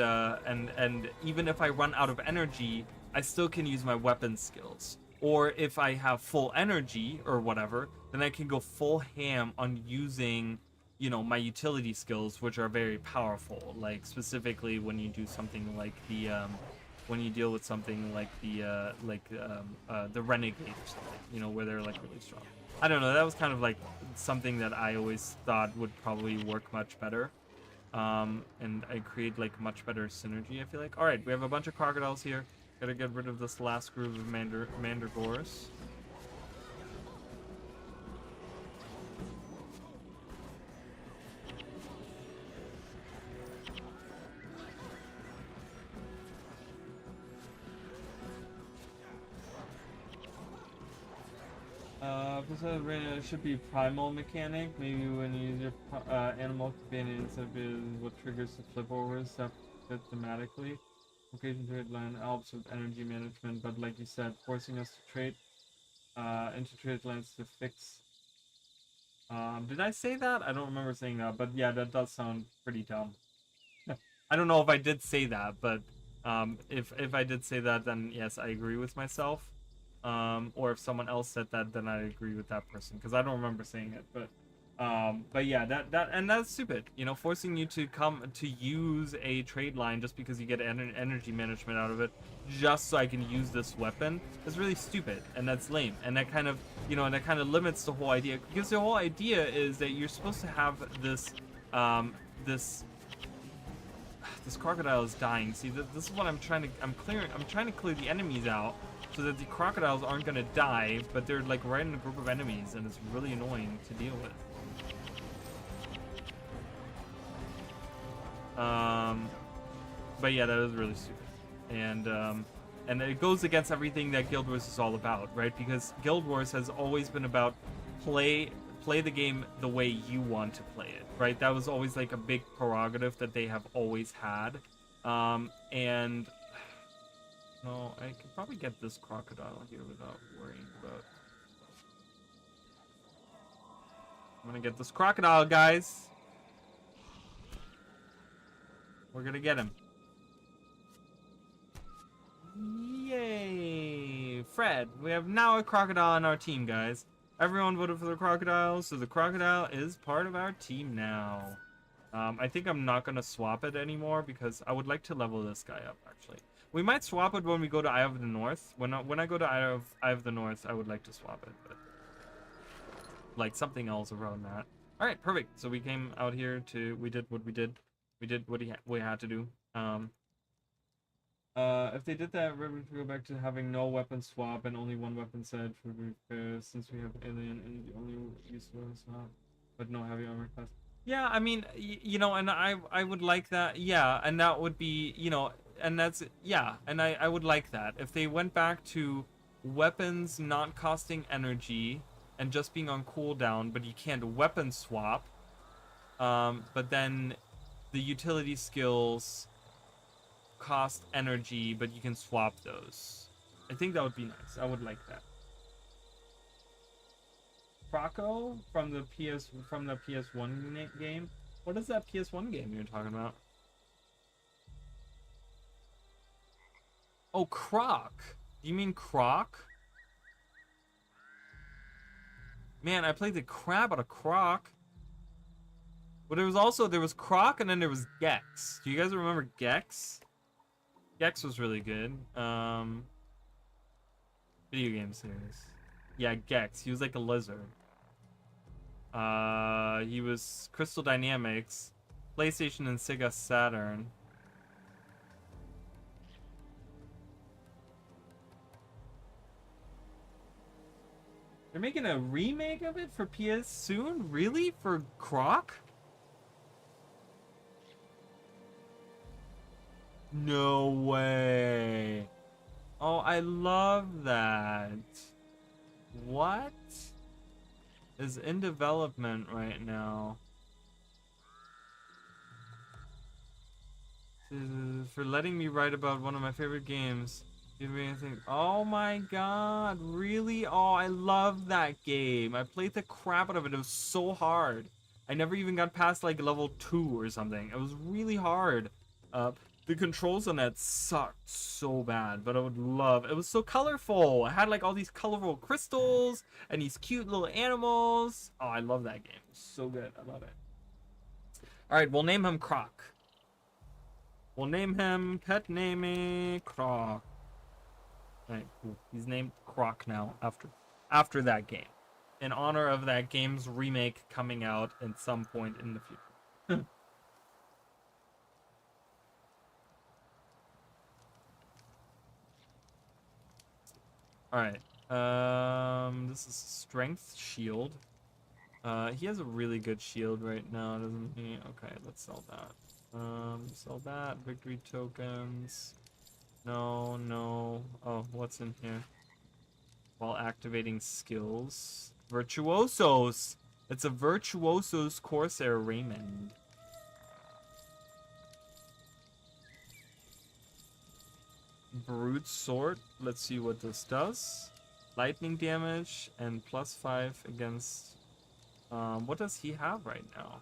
even if I run out of energy, I still can use my weapon skills. Or if I have full energy or whatever, then I can go full ham on using, you know, my utility skills, which are very powerful. Like specifically when you do something like when you deal with something like the renegade or something, you know, where they're like really strong. I don't know. That was kind of like something that I always thought would probably work much better. And I create like much better synergy, I feel like. Alright, we have a bunch of crocodiles here. Gotta get rid of this last group of mandragores. It should be primal mechanic. Maybe when you use your animal companion instead of what triggers the flip overs that fit thematically. Occasion trade land helps with energy management, but like you said, forcing us to trade into trade lands to fix. Did I say that? I don't remember saying that, but yeah, that does sound pretty dumb. I don't know if I did say that, but if I did say that, then yes, I agree with myself. Or if someone else said that, then I agree with that person, because I don't remember saying it. But But yeah, that's stupid. You know, forcing you to come to use a trade line just because you get energy management out of it, just so I can use this weapon, is really stupid, and that's lame. And that kind of, you know, and that kind of limits the whole idea, because the whole idea is that you're supposed to have this, this crocodile is dying. See, this is what I'm trying to, I'm trying to clear the enemies out so that the crocodiles aren't gonna die, but they're like right in a group of enemies, and it's really annoying to deal with. But yeah, that was really stupid, and it goes against everything that Guild Wars is all about, right? Because Guild Wars has always been about play the game the way you want to play it, right? That was always like a big prerogative that they have always had, and no, I could probably get this crocodile here without worrying about. I'm gonna get this crocodile, guys. We're gonna get him. Yay! Fred, we have now a crocodile on our team, guys. Everyone voted for the crocodile, so the crocodile is part of our team now. I think I'm not gonna swap it anymore because I would like to level this guy up, actually. We might swap it when we go to Eye of the North. When I go to Eye of the North, I would like to swap it, but like something else around that. All right, perfect. So we came out here to, we did what we did. We did what we had to do. If they did that, we would go back to having no weapon swap and only one weapon set for since we have alien and the only use weapon swap, but no heavy armor class. Yeah, I mean, you know, and I would like that. Yeah, and that would be, you know, and that's, yeah, and I would like that if they went back to weapons not costing energy and just being on cooldown, but you can't weapon swap. But then the utility skills cost energy, but you can swap those. I think that would be nice. I would like that. Croco from the PS1 game. What is that PS1 game you're talking about? Oh, Croc. Do you mean Croc? Man, I played the crap out of Croc. But there was Croc and then there was Gex. Do you guys remember Gex? Gex was really good. Video game series. Yeah, Gex. He was like a lizard. He was Crystal Dynamics, PlayStation and Sega Saturn. They're making a remake of it for PS soon? Really? For Croc? No way. Oh, I love that. What is in development right now? For letting me write about one of my favorite games. Give me anything. Oh my god, really? Oh, I love that game. I played the crap out of it. It was so hard. I never even got past like level 2 or something. It was really hard. The controls on that sucked so bad, but I would love. It was so colorful. I had like all these colorful crystals and these cute little animals. Oh, I love that game. It's so good. I love it. All right, we'll name him Croc. We'll name him pet namey Croc. All right, cool. He's named Croc now after that game, in honor of that game's remake coming out at some point in the future. Alright, this is Strength Shield. He has a really good shield right now, doesn't he? Okay, let's sell that. Sell that. Victory tokens. No, no. Oh, what's in here? While activating skills. Virtuosos! It's a Virtuosos Corsair Raymond. Brute Sword. Let's see what this does. Lightning damage and +5 against... what does he have right now?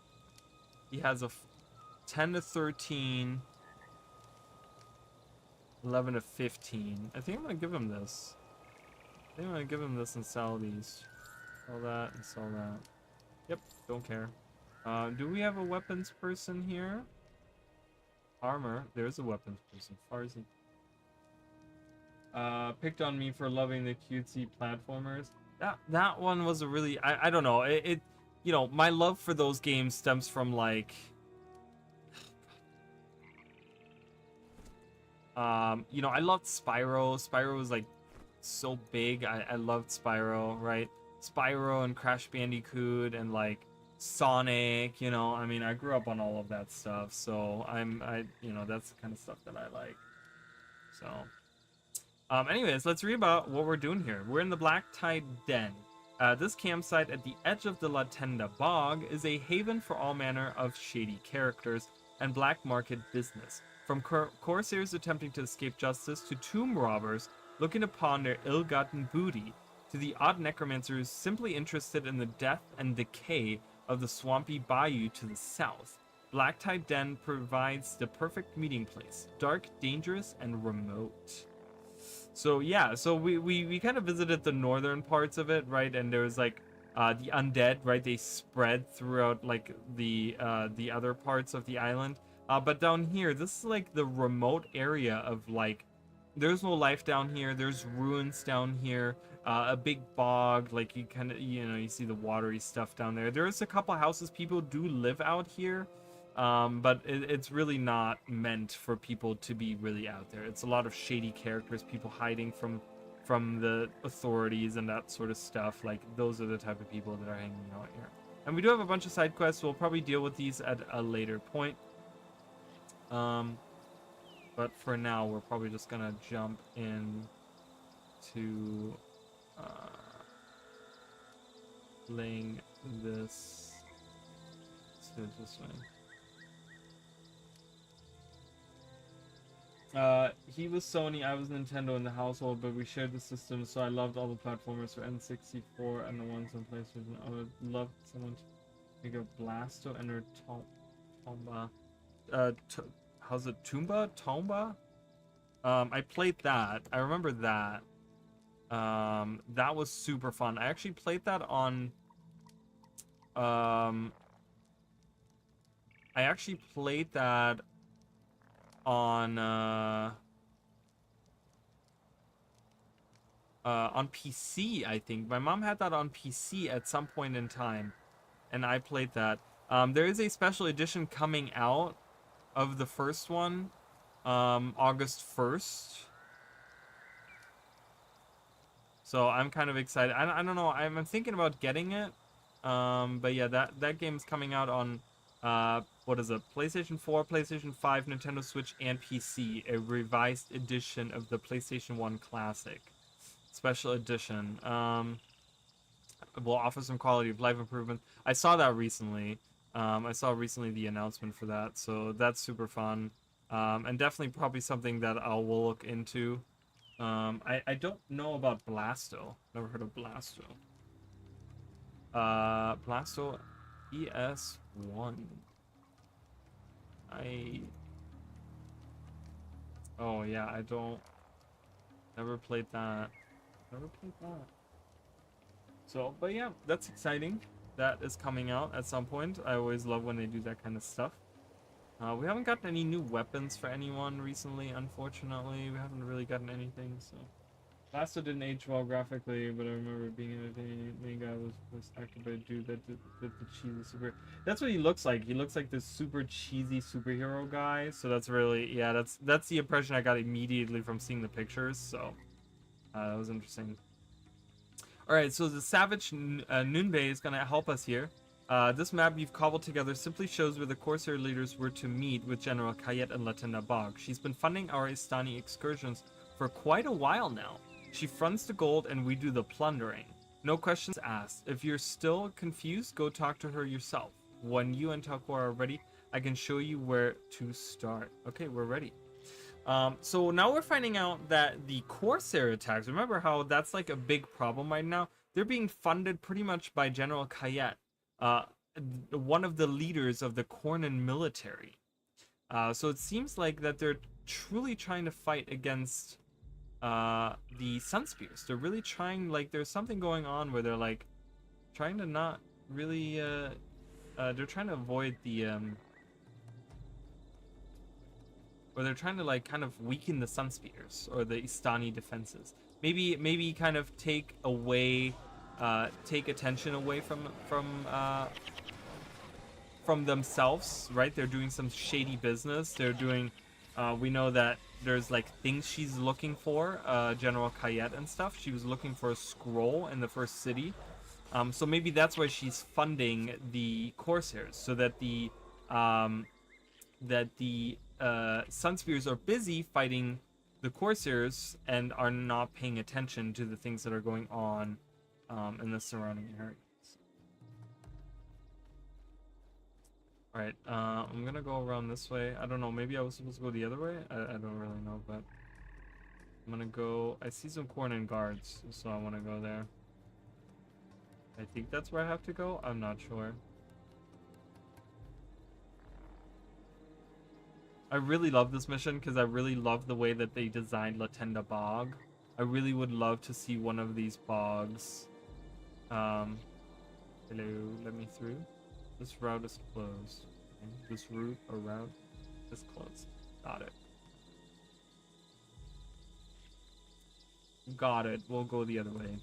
He has a 10 to 13, 11 to 15. I think I'm gonna give him this. I think I'm gonna give him this and sell these. Sell that and sell that. Yep, don't care. Do we have a weapons person here? Armor. There's a weapons person. Farsi. Picked on me for loving the cutesy platformers. That one was a really I don't know. It you know, my love for those games stems from like you know, I loved Spyro. Spyro was like so big. I loved Spyro, right? Spyro and Crash Bandicoot and like Sonic, you know, I mean, I grew up on all of that stuff, so you know, that's the kind of stuff that I like. So, anyways, let's read about what we're doing here. We're in the Black Tide Den. This campsite at the edge of the Latenda Bog is a haven for all manner of shady characters and black market business. From corsairs attempting to escape justice to tomb robbers looking upon their ill-gotten booty, to the odd necromancers simply interested in the death and decay of the swampy bayou to the south. Black Tide Den provides the perfect meeting place, dark, dangerous, and remote. So yeah, so we kind of visited the northern parts of it, right? And there was like the undead, right? They spread throughout like the other parts of the island. But down here, this is like the remote area of like, there's no life down here. There's ruins down here. A big bog, like you kind of, you know, you see the watery stuff down there. There's a couple houses. People do live out here. But it's really not meant for people to be really out there. It's a lot of shady characters, people hiding from the authorities and that sort of stuff. Like, those are the type of people that are hanging out here. And we do have a bunch of side quests. We'll probably deal with these at a later point. But for now, we're probably just gonna jump in to laying this way. He was Sony, I was Nintendo in the household, but we shared the system, so I loved all the platformers for N64 and the ones on PlayStation. I would love someone to make a Blasto and her Tomba. How's it? Tomba? I played that. I remember that. That was super fun. I actually played that on... I actually played that on PC, I think. My mom had that on PC at some point in time, and I played that. There is a special edition coming out of the first one, August 1st. So I'm kind of excited. I don't know. I'm thinking about getting it. But yeah, that game's coming out on what is it? PlayStation 4, PlayStation 5, Nintendo Switch, and PC. A revised edition of the PlayStation 1 Classic. Special edition. Will offer some quality of life improvement. I saw that recently. I saw recently the announcement for that, so that's super fun. And definitely probably something that I will look into. I don't know about Blasto. Never heard of Blasto. Blasto ES1. Oh yeah, I don't... Never played that. So, but yeah, that's exciting. That is coming out at some point. I always love when they do that kind of stuff. We haven't gotten any new weapons for anyone recently, unfortunately. We haven't really gotten anything, so... Blasto didn't age well graphically, but I remember being entertaining. The main guy was acted by a dude that did the cheesy super... That's what he looks like. He looks like this super cheesy superhero guy, so that's really... Yeah, that's the impression I got immediately from seeing the pictures, so... that was interesting. Alright, so the Savage Noonbay is going to help us here. This map you've cobbled together simply shows where the Corsair leaders were to meet with General Kayet and Latenda Bog. She's been funding our Istani excursions for quite a while now. She fronts the gold and we do the plundering. No questions asked. If you're still confused, go talk to her yourself. When you and Taco are ready, I can show you where to start. Okay, we're ready. So now we're finding out that the Corsair attacks, remember how that's like a big problem right now? They're being funded pretty much by General Kayet, one of the leaders of the Cornan military. So it seems like that they're truly trying to fight against the Sunspears. They're really trying, like, there's something going on where they're like trying to not really they're trying to avoid the or they're trying to like kind of weaken the Sun Spears or the Istani defenses. Maybe kind of take attention away from themselves, right? They're doing some shady business. They're doing we know that there's like things she's looking for, General Kayet and stuff. She was looking for a scroll in the first city. So maybe that's why she's funding the Corsairs, so that the Sun Spears are busy fighting the Corsairs and are not paying attention to the things that are going on in the surrounding areas. Alright, I'm gonna go around this way. I don't know, maybe I was supposed to go the other way? I don't really know, but I'm gonna go... I see some corn and guards, so I want to go there. I think that's where I have to go? I'm not sure. I really love this mission because I really love the way that they designed Latenda Bog. I really would love to see one of these bogs. Hello, let me through. This route is closed. Okay. This route is closed. Got it. Got it. We'll go the other way.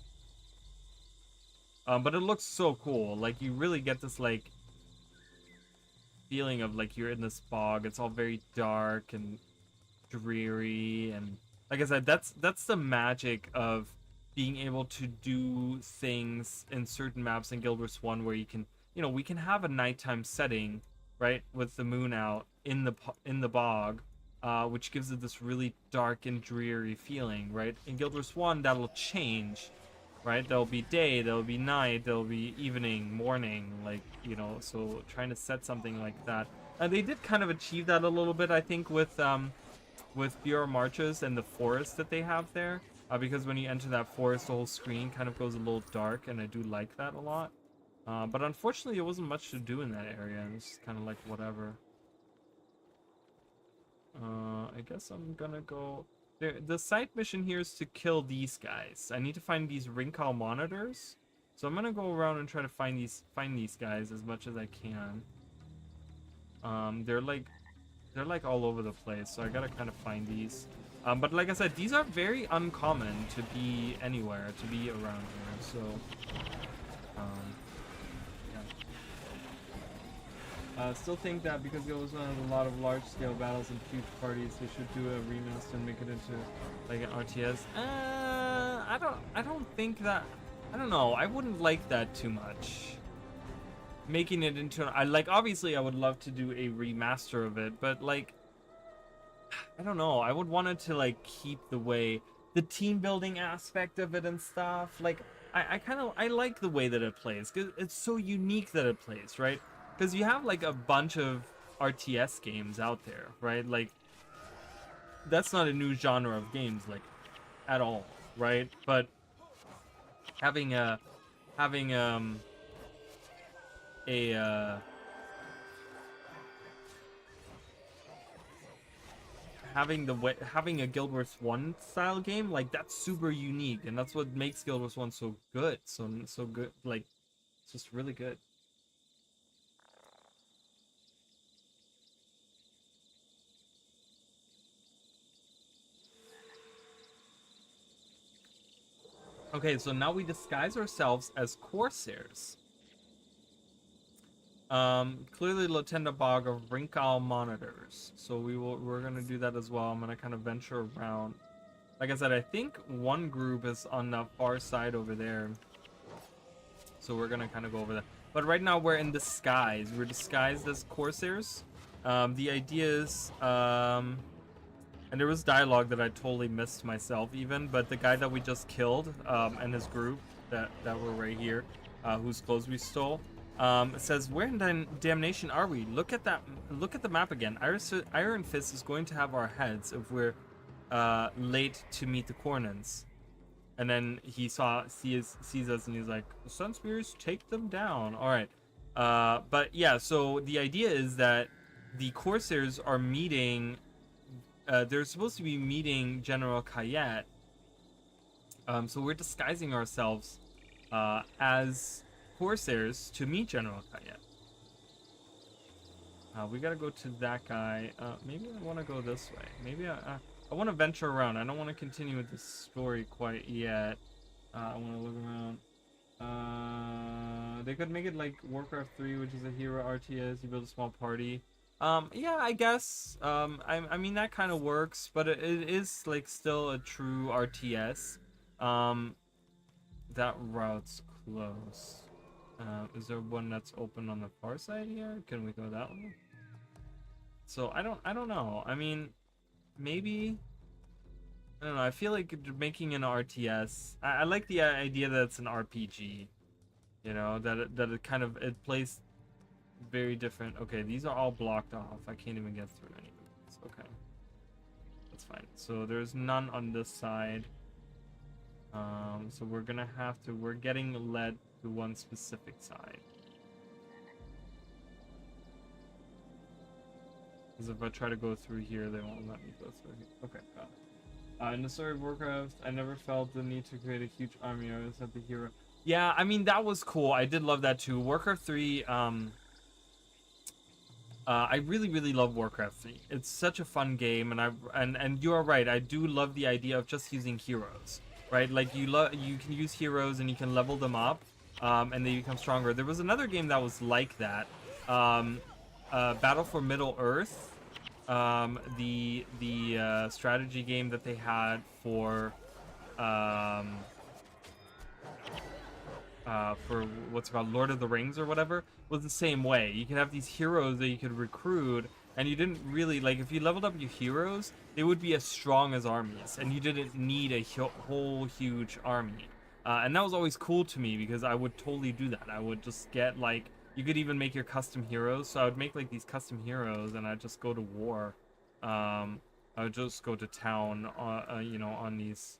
But it looks so cool. Like, you really get this, like, feeling of, like, you're in this bog. It's all very dark and dreary. And, like I said, that's the magic of being able to do things in certain maps in Guild Wars 1 where you can, you know, we can have a nighttime setting, right, with the moon out in the bog, which gives it this really dark and dreary feeling, right? In Guild Wars 1, that'll change, right? There'll be day, there'll be night, there'll be evening, morning, like, you know, so trying to set something like that. And they did kind of achieve that a little bit, I think, with Bureau Marches and the forest that they have there, because when you enter that forest, the whole screen kind of goes a little dark, and I do like that a lot. But unfortunately, there wasn't much to do in that area. It was kind of like whatever. I guess I'm gonna go... The side mission here is to kill these guys. I need to find these Rinkal monitors. So I'm gonna go around and try to find these guys as much as I can. They're like all over the place, so I gotta kind of find these. But like I said, these are very uncommon to be anywhere, to be around here. So, still think that because it was one of a lot of large-scale battles and huge parties, they should do a remaster and make it into like an RTS. I don't think that. I don't know. I wouldn't like that too much. Making it into obviously I would love to do a remaster of it, but like I don't know. I would want it to like keep the team building aspect of it and stuff. Like I like the way that it plays because it's so unique that it plays, right? Because you have like a bunch of RTS games out there, right? Like that's not a new genre of games, like at all, right? But having a Guild Wars 1 style game, like that's super unique, and that's what makes Guild Wars 1 so good, so good. Like it's just really good. Okay, so now we disguise ourselves as Corsairs. Clearly Latenda Bog of Rinkal monitors. So we're gonna do that as well. I'm gonna kind of venture around. Like I said, I think one group is on the far side over there. So we're gonna kind of go over there. But right now we're in disguise. We're disguised as Corsairs. The idea is, and there was dialogue that I totally missed myself even, but the guy that we just killed, and his group that were right here, whose clothes we stole, says, "Where in damnation are we? Look at the map again. Iron Fist is going to have our heads if we're late to meet the Cornins." And then he sees us and he's like, "The Sun Spears, take them down." All right. But yeah, so the idea is that the Corsairs are meeting. They're supposed to be meeting General Kayet. So we're disguising ourselves as Corsairs to meet General Kayet. We gotta go to that guy. Maybe I want to go this way. Maybe I want to venture around. I don't want to continue with this story quite yet. I want to look around. They could make it like Warcraft 3, which is a hero RTS. You build a small party. Yeah, I guess. I mean that kind of works, but it is like still a true RTS. That route's close. Is there one that's open on the far side here? Can we go that way? So I don't know. I mean, maybe. I don't know. I feel like making an RTS. I like the idea that it's an RPG. You know, that it kind of it plays very different. Okay, these are all blocked off. I can't even get through any of these. Okay, that's fine. So there's none on this side. So we're gonna have to. We're getting led to one specific side. Because if I try to go through here, they won't let me go through here. Okay, got it. In the story of Warcraft, I never felt the need to create a huge army. I always had the hero. Yeah, I mean that was cool. I did love that too. Warcraft 3. I really love Warcraft 3. It's such a fun game, and you are right. I do love the idea of just using heroes, right? Like you can use heroes and you can level them up, and they become stronger. There was another game that was like that. Battle for Middle Earth, the strategy game that they had for what's it called, Lord of the Rings or whatever, was the same way. You could have these heroes that you could recruit, and you didn't really like if you leveled up your heroes, they would be as strong as armies, and you didn't need a whole huge army. And that was always cool to me because I would totally do that. I would just get like. You could even make your custom heroes. So I would make like these custom heroes, and I'd just go to war. I would just go to town, you know, on these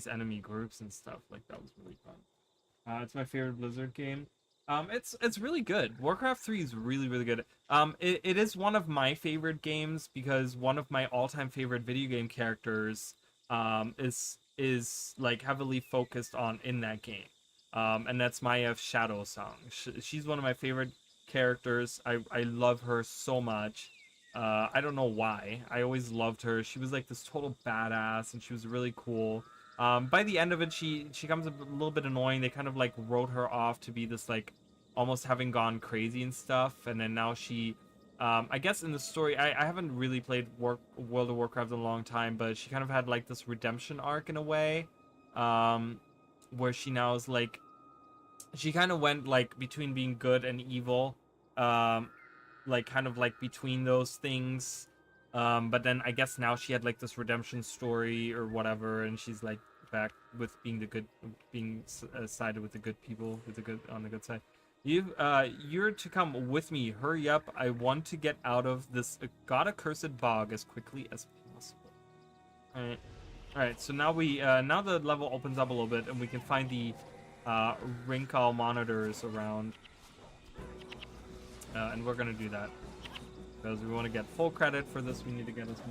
enemy groups and stuff. Like that was really fun. It's my favorite Blizzard game. It's really good. Warcraft 3 is really good. It is one of my favorite games because one of my all-time favorite video game characters is like heavily focused on in that game. And that's Maya Shadow Song. She's one of my favorite characters. I love her so much. I don't know why. I always loved her. She was like this total badass, and she was really cool. By the end of it, she becomes a little bit annoying. They kind of like wrote her off to be this like almost having gone crazy and stuff. And then now she, I guess in the story, I haven't really played World of Warcraft in a long time, but she kind of had like this redemption arc in a way. Where she now is like, she kind of went like between being good and evil, like kind of like between those things, but then I guess now she had like this redemption story or whatever, and she's like back with being the good, being sided with the good people, with the good on the good side. You're to come with me. Hurry up! I want to get out of this god-accursed bog as quickly as possible. All right. Alright, so now now the level opens up a little bit, and we can find the Rinkal monitors around. And we're gonna do that. Because we want to get full credit for this, we need to get as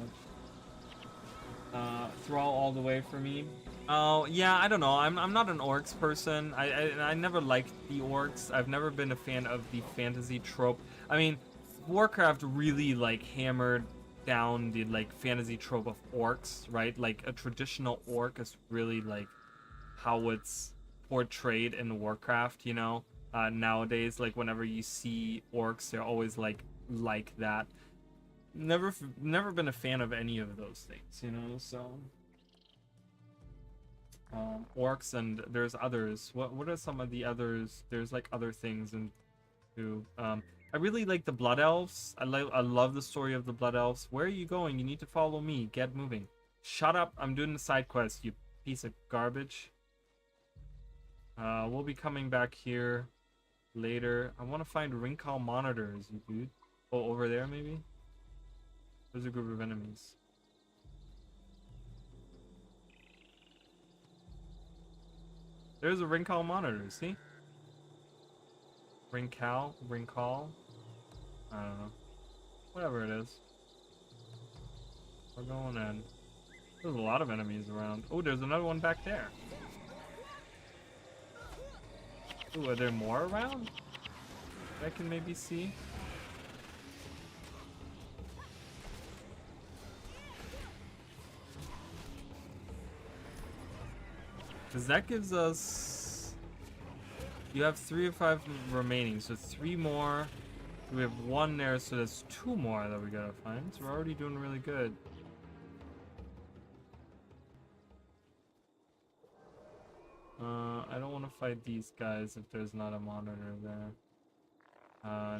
much. Thrall all the way for me. Oh, yeah, I don't know. I'm not an orcs person. I never liked the orcs. I've never been a fan of the fantasy trope. I mean, Warcraft really, like, hammered down the like fantasy trope of orcs, right? Like a traditional orc is really like how it's portrayed in Warcraft, you know. Nowadays, like whenever you see orcs, they're always like that. Never been a fan of any of those things, you know. So orcs, and there's others. What are some of the others? There's like other things and too. I really like the Blood Elves. I love the story of the Blood Elves. Where are you going? You need to follow me. Get moving. Shut up. I'm doing the side quest, you piece of garbage. We'll be coming back here later. I want to find Rinkal monitors, you dude. Oh, over there maybe? There's a group of enemies. There's a Rinkal monitor, see? Rinkal? I don't know. Whatever it is. We're going in. There's a lot of enemies around. Oh, there's another one back there. Ooh, are there more around that I can maybe see? Because that gives us... You have 3 of 5 remaining, so 3 more. We have 1 there, so that's 2 more that we gotta find. So we're already doing really good. I don't want to fight these guys if there's not a monitor there.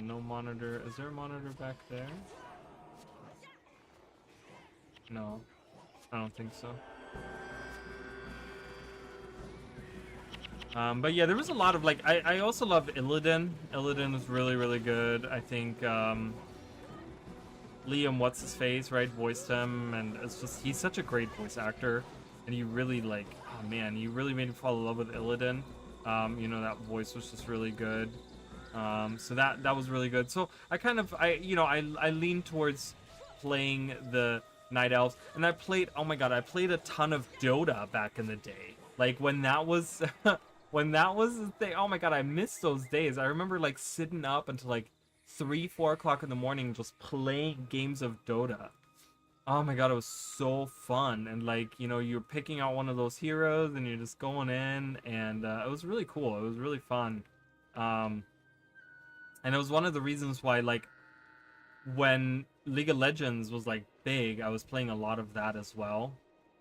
No monitor. Is there a monitor back there? No, I don't think so. But yeah, there was a lot of like, I also loved Illidan. Illidan was really, really good. I think, Liam, what's his face, right, voiced him, and it's just, he's such a great voice actor, and he really like, oh man, he really made me fall in love with Illidan. You know, that voice was just really good. So that was really good. So I kind of, I leaned towards playing the Night Elves, and I played, oh my god, I played a ton of Dota back in the day. Like when that was, when that was the thing, oh my god, I miss those days. I remember like sitting up until like 3, 4 o'clock in the morning just playing games of Dota. Oh my god, it was so fun. And like, you know, you're picking out one of those heroes and you're just going in, and it was really cool. It was really fun. And it was one of the reasons why, like, when League of Legends was like big, I was playing a lot of that as well.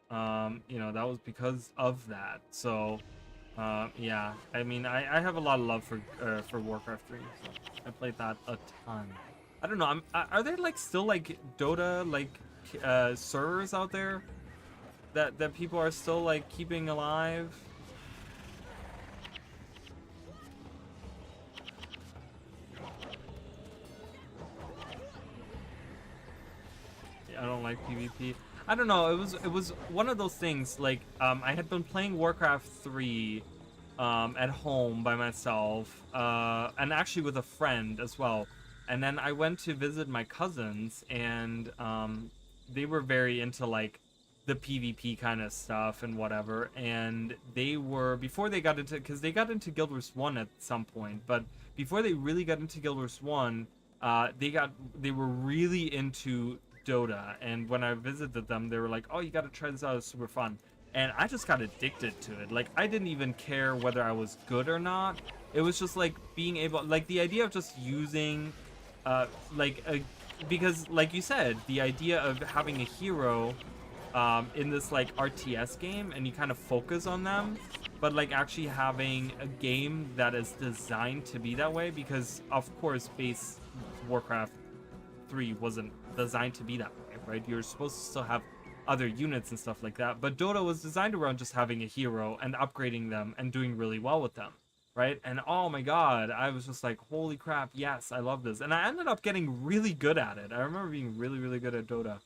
You know, that was because of that. So yeah, I mean, I have a lot of love for Warcraft 3, so I played that a ton. I don't know, are there like still like Dota like servers out there that people are still like keeping alive? I don't like PvP. I don't know. It was one of those things. Like I had been playing Warcraft 3 at home by myself, and actually with a friend as well. And then I went to visit my cousins, and they were very into like the PvP kind of stuff and whatever. And they were, before they got into, because they got into Guild Wars 1 at some point, but before they really got into Guild Wars 1, they were really into Dota, and when I visited them, they were like, "Oh, you got to try this out. It's super fun." And I just got addicted to it. Like, I didn't even care whether I was good or not. It was just like being able, like the idea of just using, because like you said, the idea of having a hero, in this like RTS game, and you kind of focus on them, but like actually having a game that is designed to be that way, because of course, base Warcraft 3 wasn't designed to be that way, right? You're supposed to still have other units and stuff like that, but Dota was designed around just having a hero and upgrading them and doing really well with them, right? And oh my god, I was just like, holy crap, yes, I love this. And I ended up getting really good at it. I remember being really, really good at Dota,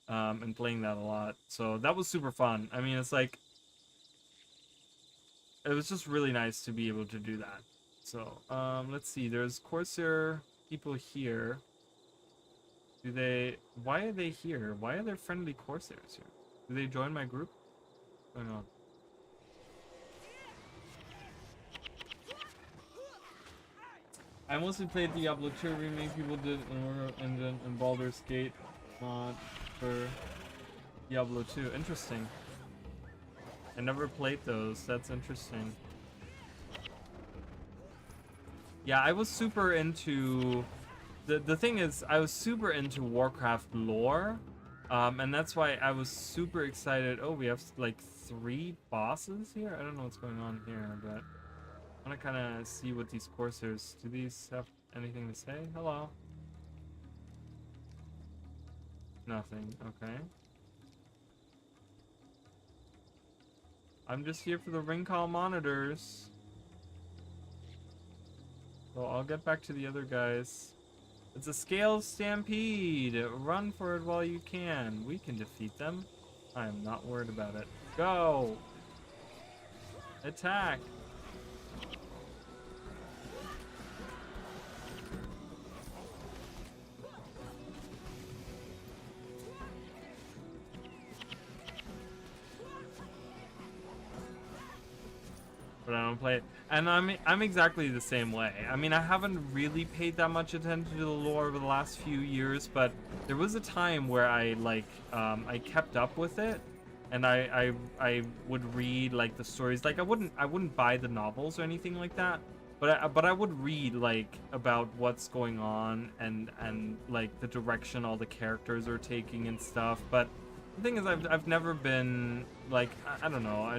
and playing that a lot. So that was super fun. I mean, it's like, it was just really nice to be able to do that. So, let's see, there's Corsair people here. Why are they here? Why are there friendly Corsairs here? Do they join my group? What's going on? I mostly played Diablo 2 remake. People did in Baldur's Gate mod for Diablo 2. Interesting. I never played those. That's interesting. Yeah, I was super into... The thing is, I was super into Warcraft lore, and that's why I was super excited. Oh, we have like 3 bosses here? I don't know what's going on here, but I want to kind of see what these Corsairs... Do these have anything to say? Hello? Nothing. Okay. I'm just here for the ring call monitors. So I'll get back to the other guys. It's a scale stampede. Run for it while you can. We can defeat them. I am not worried about it. Go! Attack! but I don't play it. And I'm exactly the same way. I mean, I haven't really paid that much attention to the lore over the last few years, but there was a time where I like I kept up with it, and I would read like the stories. Like I wouldn't buy the novels or anything like that, but I would read like about what's going on and like the direction all the characters are taking and stuff. But the thing is, I've never been like I don't know.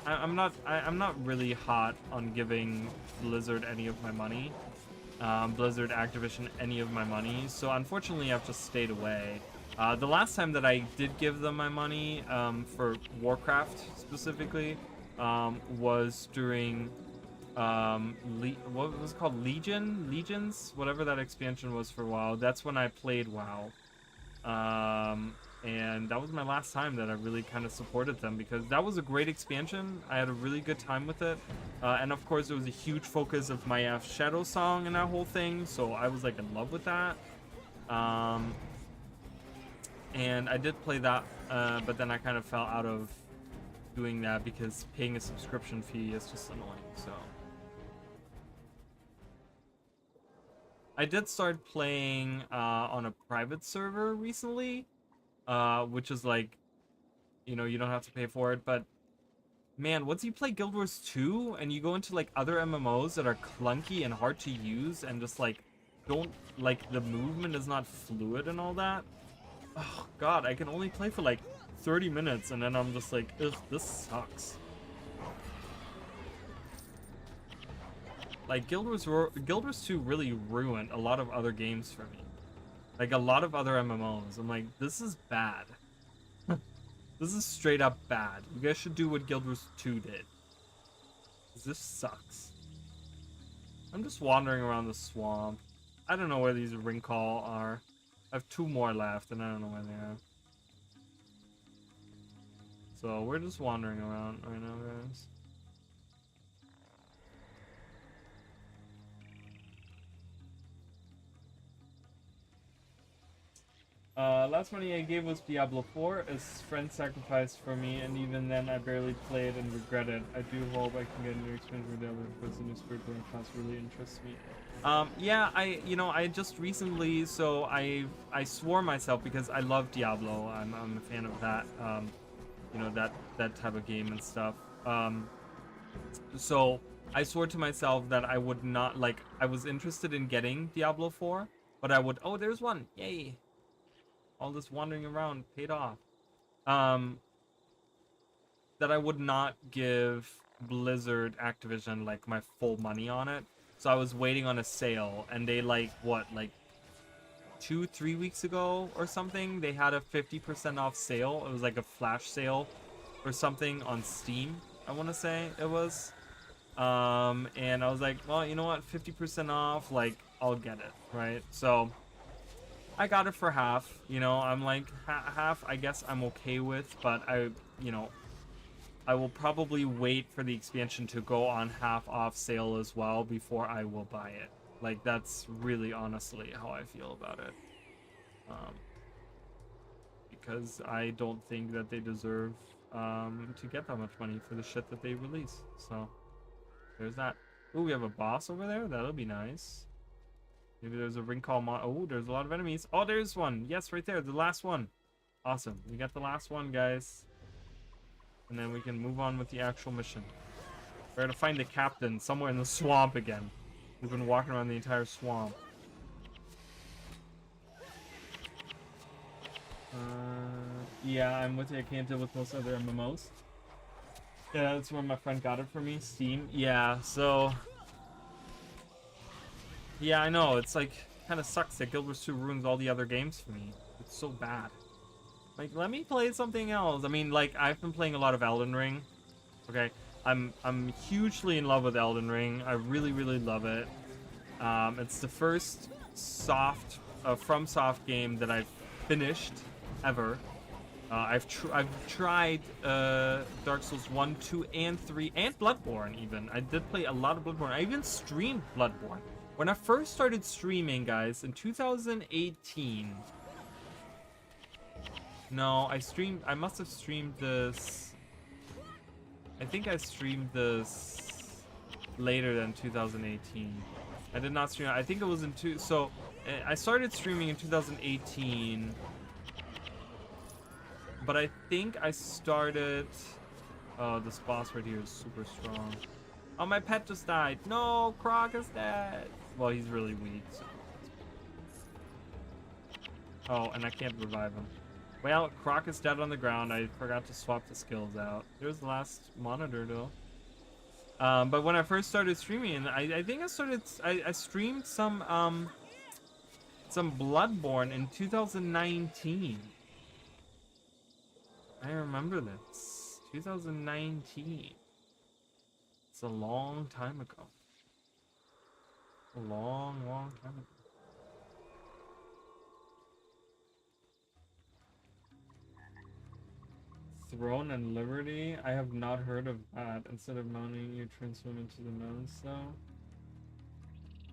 I'm not really hot on giving Blizzard any of my money, Blizzard Activision any of my money. So unfortunately, I've just stayed away. The last time that I did give them my money for Warcraft specifically was during what was it called, Legions, whatever that expansion was for WoW. That's when I played WoW. And that was my last time that I really kind of supported them, because that was a great expansion. I had a really good time with it. And of course, it was a huge focus of my Shadow Song and that whole thing, so I was like in love with that. And I did play that, but then I kind of fell out of doing that because paying a subscription fee is just annoying, so. I did start playing on a private server recently, which is like, you know, you don't have to pay for it, but man, once you play Guild Wars 2 and you go into like other MMOs that are clunky and hard to use and just like don't, like, the movement is not fluid and all that, oh god, I can only play for like 30 minutes and then I'm just like, ugh, this sucks. Like, Guild Wars 2 really ruined a lot of other games for me. Like, a lot of other MMOs. I'm like, this is bad. This is straight up bad. You guys should do what Guild Wars 2 did. This sucks. I'm just wandering around the swamp. I don't know where these ring call are. I have 2 more left, and I don't know where they are. So, we're just wandering around right now, guys. Last money I gave was Diablo 4, as friends sacrificed for me, and even then I barely played and regret it. I do hope I can get a new experience with Diablo because the new storytelling class really interests me. Yeah, I just recently, so I swore myself, because I love Diablo. I'm a fan of that, that type of game and stuff. So I swore to myself that I would not, like, I was interested in getting Diablo 4, but I would, oh, there's one, yay! All this wandering around paid off. That I would not give Blizzard Activision like my full money on it. So I was waiting on a sale, and they like 2-3 weeks ago or something, they had a 50% off sale. It was like a flash sale or something on Steam, I want to say it was. And I was like, well, you know what, 50% off, like, I'll get it, right? So I got it for half, you know. I'm like, half I guess I'm okay with, but I will probably wait for the expansion to go on half off sale as well before I will buy it. Like, that's really honestly how I feel about it. Because I don't think that they deserve to get that much money for the shit that they release. So there's that. Ooh, we have a boss over there. That'll be nice. Maybe there's a ring call oh, there's a lot of enemies. Oh, there's one. Yes, right there. The last one. Awesome. We got the last one, guys. And then we can move on with the actual mission. We're gonna find the captain somewhere in the swamp again. We've been walking around the entire swamp. Yeah, I'm with you. I can't deal with most other MMOs. Yeah, that's where my friend got it for me. Steam. Yeah, so... yeah, I know. It's like, kind of sucks that Guild Wars 2 ruins all the other games for me. It's so bad. Like, let me play something else. I mean, like, I've been playing a lot of Elden Ring. Okay, I'm hugely in love with Elden Ring. I really, really love it. It's the first FromSoft game that I've finished ever. I've tried Dark Souls 1, 2, and 3, and Bloodborne even. I did play a lot of Bloodborne. I even streamed Bloodborne. When I first started streaming, guys, in 2018... no, I must have streamed this... I think I streamed this later than 2018. I did not stream. I think it was in I started streaming in 2018, but I think I started. Oh, this boss right here is super strong. Oh, my pet just died. No, Croc is dead. Well, he's really weak. So. Oh, and I can't revive him. Well, Croc is dead on the ground. I forgot to swap the skills out. There's the last monitor, though. But when I first started streaming, I think I streamed some Bloodborne in 2019. I remember this. 2019. It's a long time ago. A long, long time ago. Throne and Liberty? I have not heard of that. Instead of mounting, you transform into the mountain stone.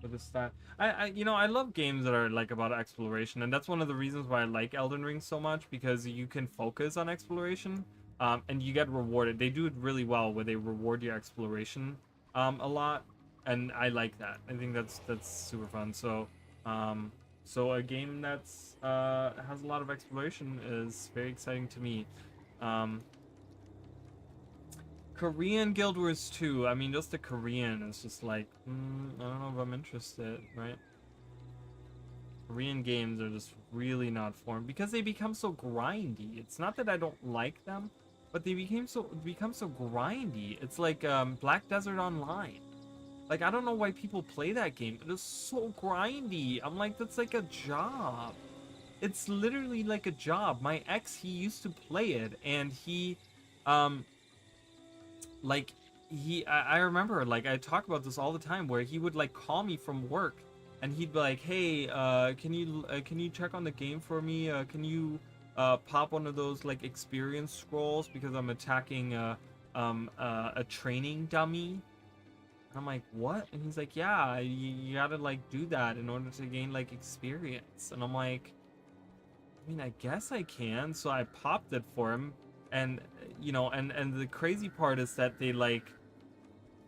With the stat, I love games that are like about exploration, and that's one of the reasons why I like Elden Ring so much, because you can focus on exploration, and you get rewarded. They do it really well where they reward your exploration, a lot, and I like that. I think that's super fun. So, so a game that's has a lot of exploration is very exciting to me. Korean Guild Wars 2. I mean, just the Korean is just like, I don't know if I'm interested, right? Korean games are just really not for me because they become so grindy. It's not that I don't like them, but they become so grindy. It's like Black Desert Online. Like, I don't know why people play that game. It is so grindy. I'm like, that's like a job. It's literally like a job. My ex, he used to play it, and he, like, I remember, like, I talk about this all the time, where he would, like, call me from work, and he'd be like, hey, can you check on the game for me? Can you, pop one of those, like, experience scrolls, because I'm attacking, a training dummy? And I'm like, what? And he's like, yeah, you gotta, like, do that in order to gain, like, experience. And I'm like, I mean, I guess I can. So I popped it for him. And, you know, and the crazy part is that they, like,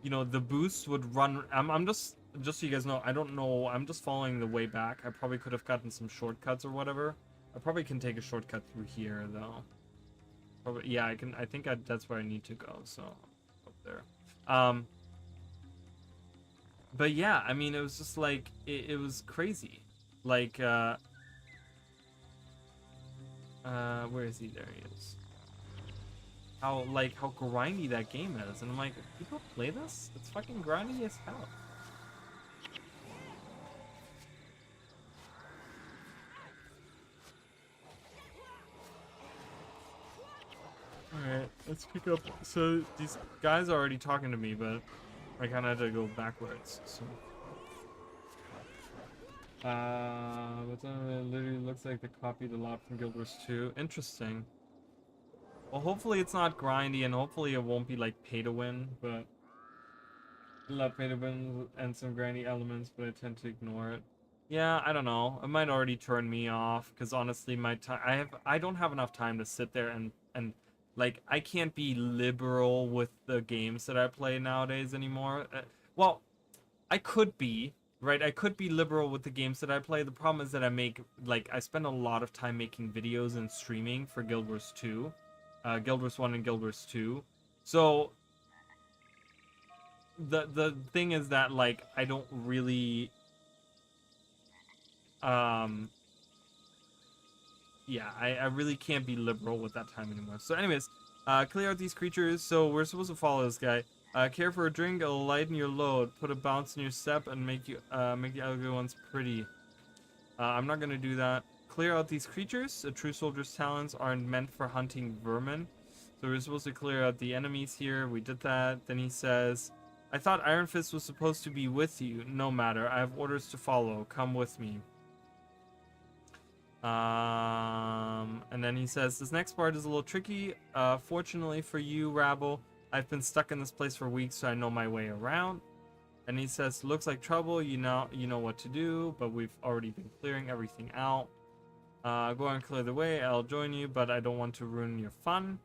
you know, the boost would run. I'm just so you guys know, I don't know. I'm just following the way back. I probably could have gotten some shortcuts or whatever. I probably can take a shortcut through here, though. Probably, yeah, I can. I think that's where I need to go. So, up there. But yeah, I mean, it was just like, it was crazy. Like, where is he? There he is. How grindy that game is. And I'm like, people play this? It's fucking grindy as hell. Alright, let's pick up. So these guys are already talking to me, but I kind of had to go backwards. So, but it literally looks like they copied a lot from Guild Wars 2. Interesting. Well, hopefully it's not grindy, and hopefully it won't be like pay to win. But I love pay to win and some grindy elements, but I tend to ignore it. Yeah, I don't know. It might already turn me off, because honestly, my time I don't have enough time to sit there and like, I can't be liberal with the games that I play nowadays anymore. Well, I could be, right? I could be liberal with the games that I play. The problem is that I spend a lot of time making videos and streaming for Guild Wars 2. Guild Wars 1 and Guild Wars 2. So, the thing is that, like, I don't really... yeah, I really can't be liberal with that time anymore. So anyways, clear out these creatures. So we're supposed to follow this guy. Care for a drink, it'll lighten your load, put a bounce in your step, and make the other ones pretty. I'm not gonna do that. Clear out these creatures. A true soldier's talents aren't meant for hunting vermin. So we're supposed to clear out the enemies here. We did that. Then he says, I thought Iron Fist was supposed to be with you. No matter, I have orders to follow. Come with me. And then he says, this next part is a little tricky. Fortunately for you, Rabble, I've been stuck in this place for weeks, so I know my way around. And he says, looks like trouble, you know what to do, but we've already been clearing everything out. Go and clear the way, I'll join you, but I don't want to ruin your fun.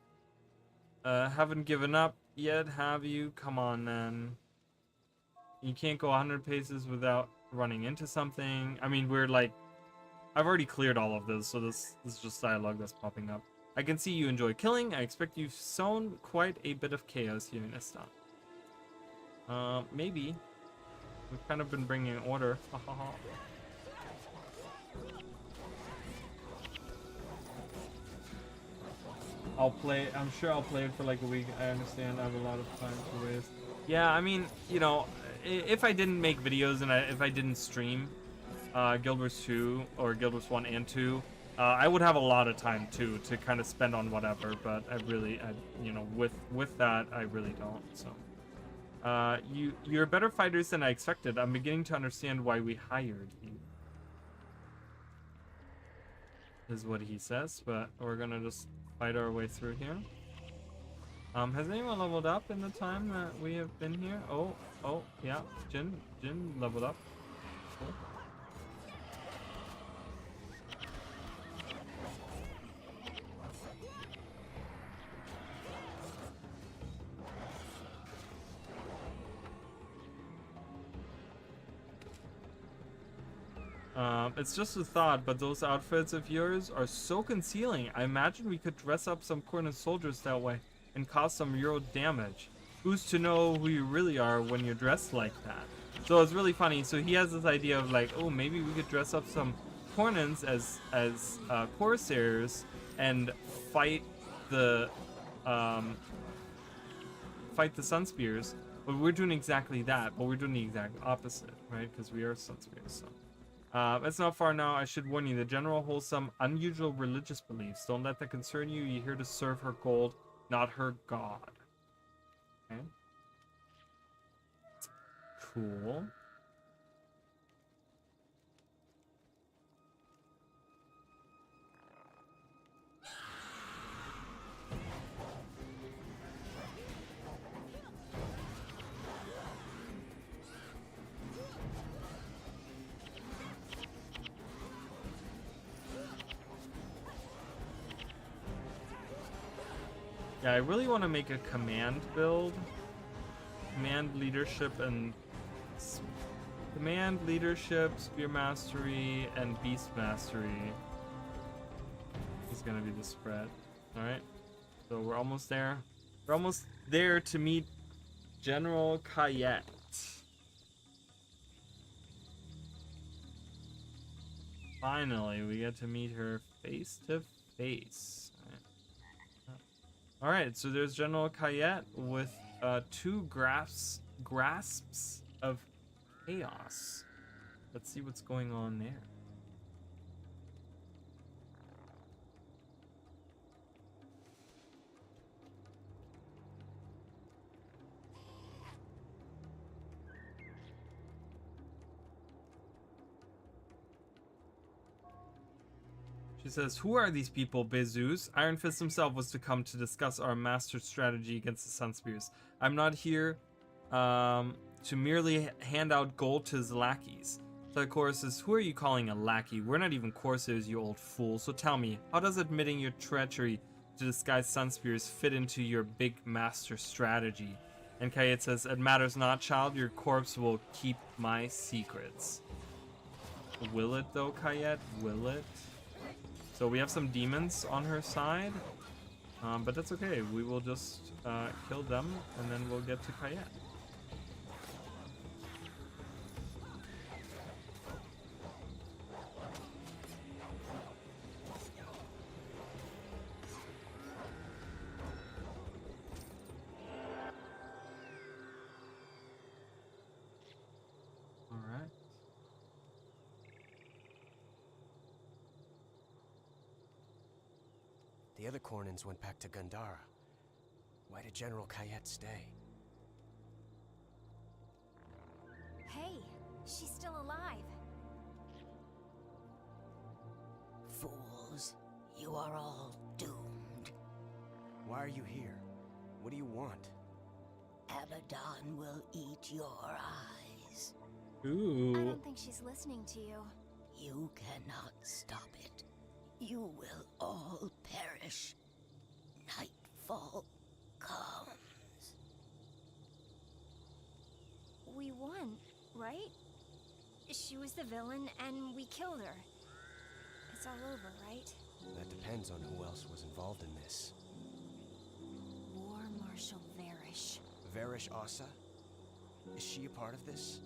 Haven't given up, yet, have you? Come on, then. You can't go 100 paces without running into something. I mean, we're like... I've already cleared all of this, so this is just dialogue that's popping up. I can see you enjoy killing. I expect you've sown quite a bit of chaos here in Estan. Maybe. We've kind of been bringing order. I'm sure I'll play it for like a week. I understand I have a lot of time to waste. Yeah, I mean, you know, if I didn't make videos and if I didn't stream Guild Wars 2 or Guild Wars 1 and 2, I would have a lot of time too to kind of spend on whatever, but you know, with that, I really don't, so. You're better fighters than I expected. I'm beginning to understand why we hired you. Is what he says, but we're gonna just fight our way through here. Has anyone leveled up in the time that we have been here? Oh, yeah, Jin leveled up. Cool. It's just a thought, but those outfits of yours are so concealing. I imagine we could dress up some Cornin soldiers that way and cause some real damage. Who's to know who you really are when you're dressed like that? So it's really funny. So he has this idea of like, oh, maybe we could dress up some Cornins as Corsairs and fight the Sunspears. But we're doing exactly that. But we're doing the exact opposite, right? Because we are Sunspears. So. It's not far now. I should warn you, the general holds some unusual religious beliefs. Don't let that concern you. You're here to serve her gold, not her god. Okay. Cool. Yeah, I really want to make a command build. Command leadership, spear mastery, and beast mastery is gonna be the spread. Alright. So we're almost there. We're almost there to meet General Kayet. Finally, we get to meet her face to face. Alright, so there's General Kayet with 2 grasps of chaos. Let's see what's going on there. She says, who are these people, Bezus? Iron Fist himself was to come to discuss our master strategy against the Sunspears. I'm not here to merely hand out gold to his lackeys. Thychorus says, who are you calling a lackey? We're not even Corsairs, you old fool. So tell me, how does admitting your treachery to disguise Sunspears fit into your big master strategy? And Kayet says, it matters not, child. Your corpse will keep my secrets. Will it, though, Kayet? Will it? So we have some demons on her side, but that's okay. We will just kill them, and then we'll get to Kayet. The other Cornins went back to Gandhara. Why did General Kayet stay? Hey, she's still alive. Fools, you are all doomed. Why are you here? What do you want? Abaddon will eat your eyes. Ooh. I don't think she's listening to you. You cannot stop it. You will all perish. Nightfall comes. right? She was the villain, and we killed her. It's all over, right? That depends on who else was involved in this. War Marshal Varish. Varish Asa? Is she a part of this?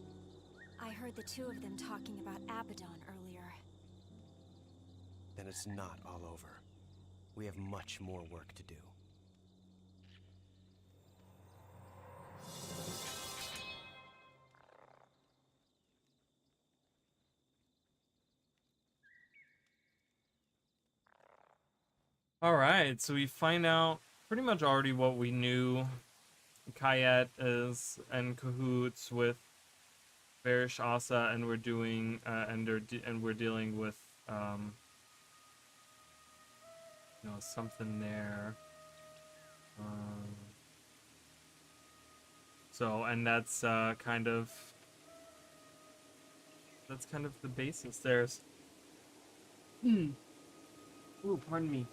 I heard the two of them talking about Abaddon earlier. Then it's not all over. We have much more work to do. All right, so we find out pretty much already what we knew. Kayet is in cahoots with Varish Asa, and we're doing we're dealing with something there. So, and that's kind of the basis. There's ooh, pardon me.